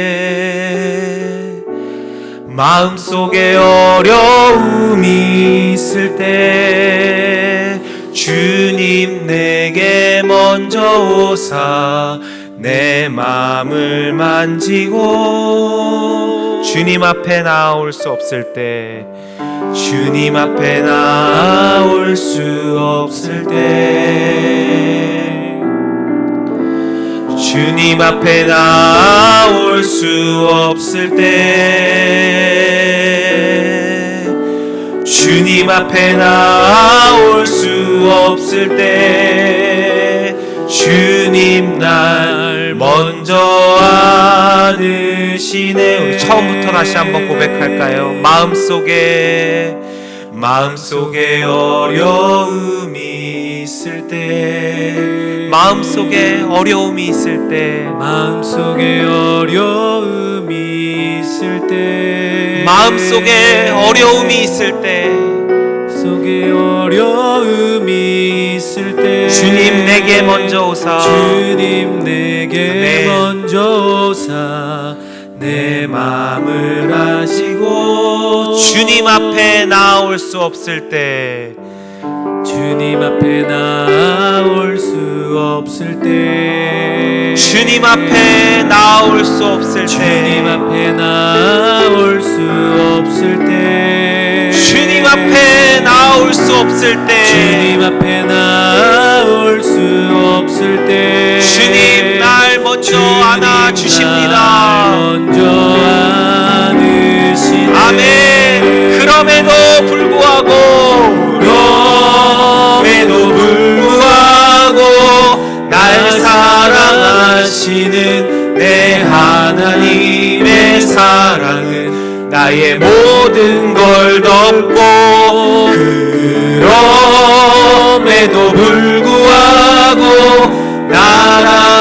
마음속에 어려움이 있을 때 주님 내게 먼저 오사 내 마음을 만지고, 주님 앞에 나올 수 없을 때, 주님 앞에 나올 수 없을 때, 주님 앞에 나올 수 없을 때, 주님 앞에 나올 수 없을 때 주님 날 먼저 안으시네. 우리 처음부터 다시 한번 고백할까요? 마음속에 마음속에 어려움이 있을 때, 마음속에 어려움이 있을 때, 마음속에 어려움이 있을 때, 마음속에 어려움이 있을 때, 속에 어려움이 있을 때, 주님 내게 먼저 오사, 주님 내게 아멘. 먼저 오사 내 마음을 아시고, 주님 앞에 나올 수 없을 때, 주님 앞에 나올 수 없을 때, 주님 앞에 나올 수 없을 때, 주님 앞에 나올 수 없을 때, 주님 앞에 나올 수 없을 때, 주님 앞에 나올 수 없을 때, 주님 날 먼저 주님 안아 주십니다. 날 먼저 안으시네. 아멘. 그럼에도 불구하고, 그럼에도 불구하고 날 사랑하시는 내 하나님의 사랑은 나의 모든 걸 덮고, 그럼에도 불구하고 날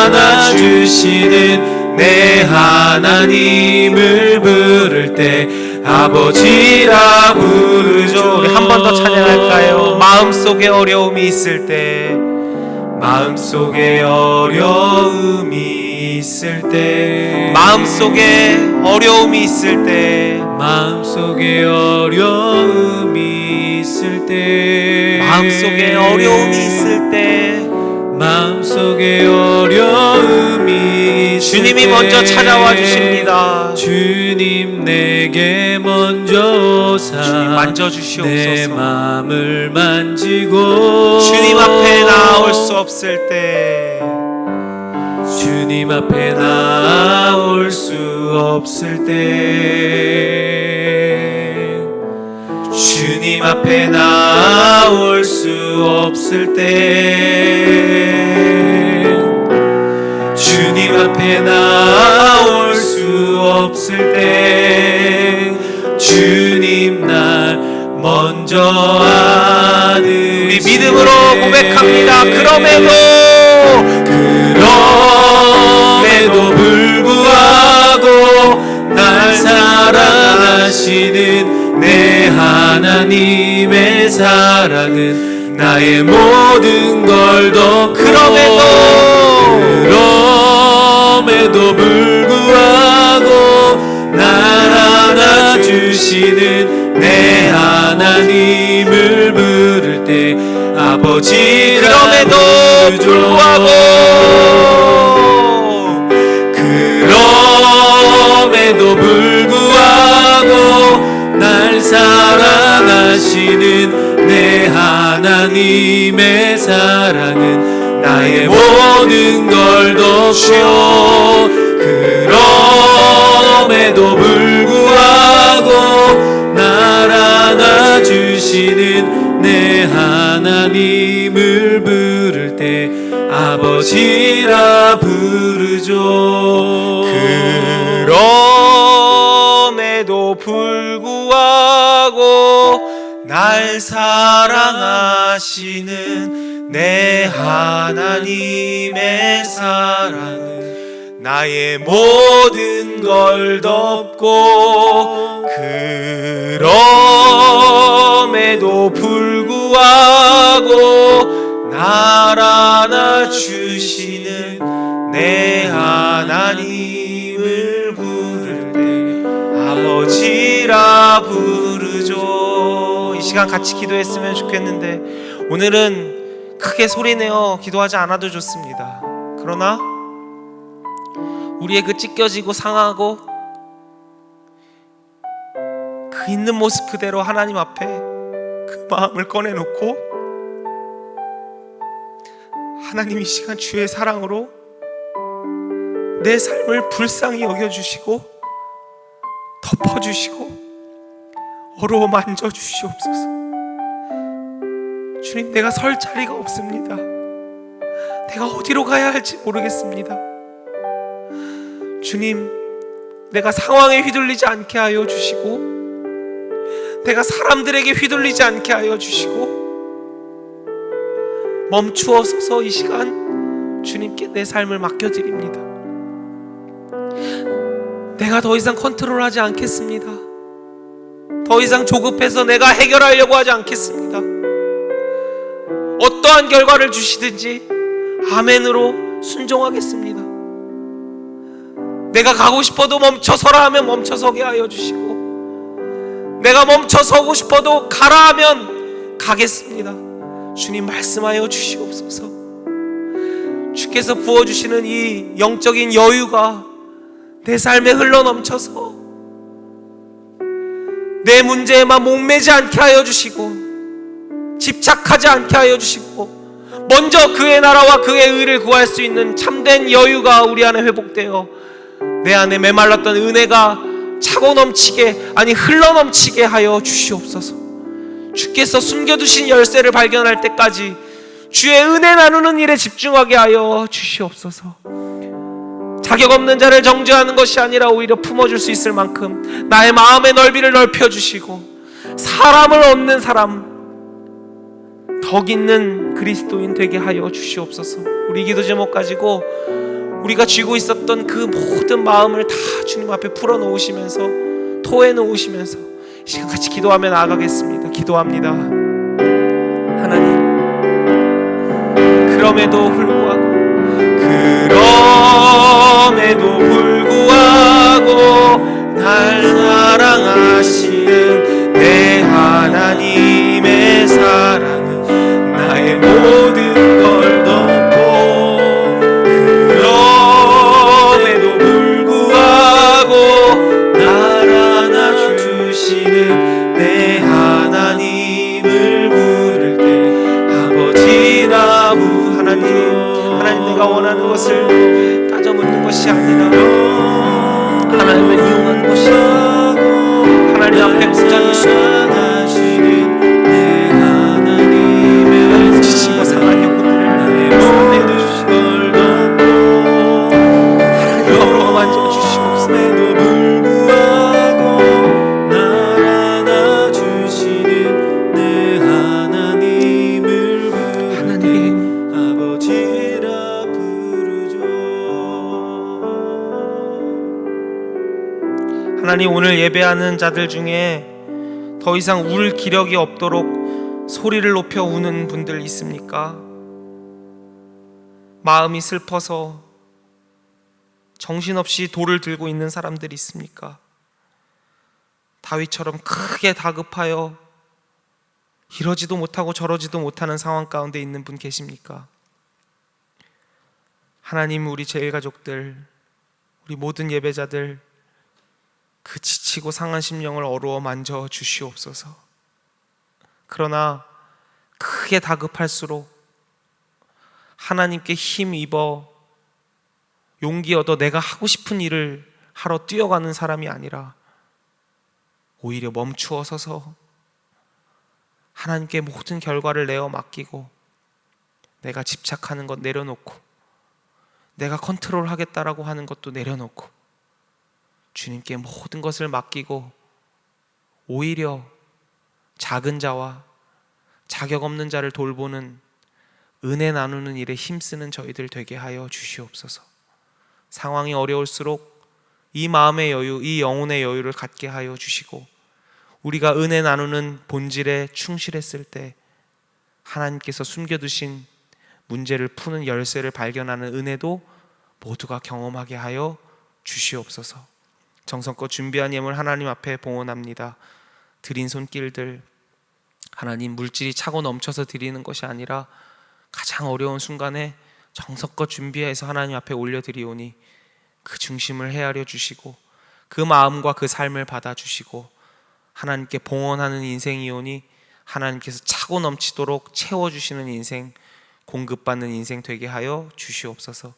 안아주시는 내 하나님을 부를 때 아버지라 부르죠. 우리 한 번 더 찬양할까요? 마음속에 어려움이 있을 때, 마음속에 어려움이 있을 때, 마음속에 어려움이 있을 때, 마음속에 어려움이 있을 때, 마음속에 어려움이 있을 때, 마음속에 어려움이 있을 주님이 때, 먼저 찾아와 주십니다. 주님 내게 먼저 오사 주님 내 만져주시옵소서. 마음을 만지고, 주님 앞에 나올 수 없을 때, 주님 앞에 나올 수 없을 때, 주님 앞에 나올 수 없을 때, 주님 앞에 나올 수 없을 때, 주님 날 먼저 아는 우리 믿음으로 고백합니다. 그럼에도 불구하고 날 사랑하시는 내 하나님의 사랑은 나의 모든 걸 덮고, 그럼에도 불구하고 날 안아주시는 내 하나님을 부를 때 아버지라 그럼에도 부르죠. 불구하고, 그럼에도 불구하고 날 사랑하시는 내 하나님의 사랑은 나의 모든 걸 덮고, 그럼에도 불구하고 날 안아주시는 내 하나님을 부를 때 아버지라 부르죠. 그럼에도 불구하고 날 사랑하시는 내 하나님의 사랑은 나의 모든 걸 덮고, 그럼에도 불구하고 날 안아주시는 내 하나님을 부를 때 아버지라 부르죠. 이 시간 같이 기도했으면 좋겠는데, 오늘은 크게 소리내어 기도하지 않아도 좋습니다. 그러나 우리의 그 찢겨지고 상하고 그 있는 모습 그대로 하나님 앞에 그 마음을 꺼내놓고, 하나님 이 시간 주의 사랑으로 내 삶을 불쌍히 여겨주시고 덮어주시고 어루어 만져주시옵소서. 주님, 내가 설 자리가 없습니다. 내가 어디로 가야 할지 모르겠습니다. 주님, 내가 상황에 휘둘리지 않게 하여 주시고 내가 사람들에게 휘둘리지 않게 하여 주시고 멈추어서서 이 시간 주님께 내 삶을 맡겨드립니다. 내가 더 이상 컨트롤하지 않겠습니다. 더 이상 조급해서 내가 해결하려고 하지 않겠습니다. 어떠한 결과를 주시든지 아멘으로 순종하겠습니다. 내가 가고 싶어도 멈춰서라 하면 멈춰서게 하여 주시고, 내가 멈춰서고 싶어도 가라 하면 가겠습니다. 주님 말씀하여 주시옵소서. 주께서 부어주시는 이 영적인 여유가 내 삶에 흘러넘쳐서 내 문제에만 목매지 않게 하여 주시고, 집착하지 않게 하여 주시고, 먼저 그의 나라와 그의 의를 구할 수 있는 참된 여유가 우리 안에 회복되어 내 안에 메말랐던 은혜가 차고 넘치게, 아니 흘러넘치게 하여 주시옵소서. 주께서 숨겨두신 열쇠를 발견할 때까지 주의 은혜 나누는 일에 집중하게 하여 주시옵소서. 자격 없는 자를 정죄하는 것이 아니라 오히려 품어줄 수 있을 만큼 나의 마음의 넓이를 넓혀주시고, 사람을 얻는 사람, 덕 있는 그리스도인 되게 하여 주시옵소서. 우리 기도 제목 가지고 우리가 쥐고 있었던 그 모든 마음을 다 주님 앞에 풀어놓으시면서, 토해놓으시면서 이 시간 같이 기도하며 나아가겠습니다. 기도합니다. 하나님, 그럼에도 불구하고 날 사랑하시는 내 하나님의 사랑은 나의 모든 걸 덮고, 그럼에도 불구하고 날 안아주시는 내 하나님을 부를 때 아버지라 하나님, 내가 원하는 것을 따져 묻는 것이 아니라 하나님을 이용하는 것이 아니라 하나님 앞에 온전히 순종하시는 내 하나님의 지치고 상한 영혼들을 살려주시고 하나님으로 만져주시옵소서. 하나님, 오늘 예배하는 자들 중에 더 이상 울 기력이 없도록 소리를 높여 우는 분들 있습니까? 마음이 슬퍼서 정신없이 돌을 들고 있는 사람들이 있습니까? 다윗처럼 크게 다급하여 이러지도 못하고 저러지도 못하는 상황 가운데 있는 분 계십니까? 하나님, 우리 제일가족들, 우리 모든 예배자들, 그 지치고 상한 심령을 어루어 만져 주시옵소서. 그러나 크게 다급할수록 하나님께 힘입어 용기 얻어 내가 하고 싶은 일을 하러 뛰어가는 사람이 아니라 오히려 멈추어 서서 하나님께 모든 결과를 내어 맡기고, 내가 집착하는 것 내려놓고, 내가 컨트롤하겠다라고 하는 것도 내려놓고 주님께 모든 것을 맡기고 오히려 작은 자와 자격 없는 자를 돌보는, 은혜 나누는 일에 힘쓰는 저희들 되게 하여 주시옵소서. 상황이 어려울수록 이 마음의 여유, 이 영혼의 여유를 갖게 하여 주시고, 우리가 은혜 나누는 본질에 충실했을 때 하나님께서 숨겨두신 문제를 푸는 열쇠를 발견하는 은혜도 모두가 경험하게 하여 주시옵소서. 정성껏 준비한 예물 하나님 앞에 봉헌합니다. 드린 손길들, 하나님, 물질이 차고 넘쳐서 드리는 것이 아니라 가장 어려운 순간에 정성껏 준비해서 하나님 앞에 올려드리오니 그 중심을 헤아려 주시고 그 마음과 그 삶을 받아주시고 하나님께 봉헌하는 인생이오니 하나님께서 차고 넘치도록 채워주시는 인생, 공급받는 인생 되게 하여 주시옵소서.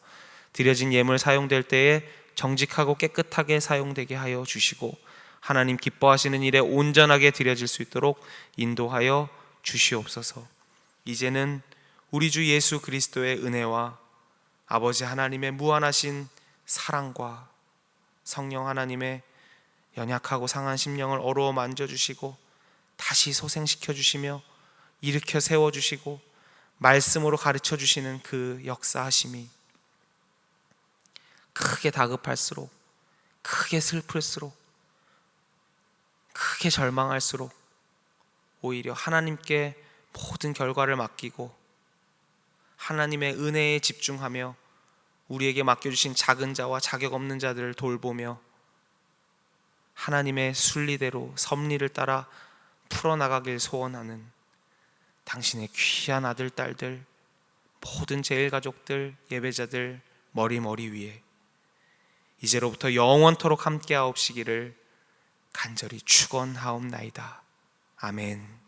드려진 예물 사용될 때에 정직하고 깨끗하게 사용되게 하여 주시고 하나님 기뻐하시는 일에 온전하게 드려질 수 있도록 인도하여 주시옵소서. 이제는 우리 주 예수 그리스도의 은혜와 아버지 하나님의 무한하신 사랑과 성령 하나님의 연약하고 상한 심령을 어루어 만져주시고 다시 소생시켜 주시며 일으켜 세워 주시고 말씀으로 가르쳐 주시는 그 역사하심이 크게 다급할수록, 크게 슬플수록, 크게 절망할수록 오히려 하나님께 모든 결과를 맡기고 하나님의 은혜에 집중하며 우리에게 맡겨주신 작은 자와 자격 없는 자들을 돌보며 하나님의 순리대로 섭리를 따라 풀어나가길 소원하는 당신의 귀한 아들, 딸들, 모든 제일가족들, 예배자들 머리 위에 이제로부터 영원토록 함께하옵시기를 간절히 축원하옵나이다. 아멘.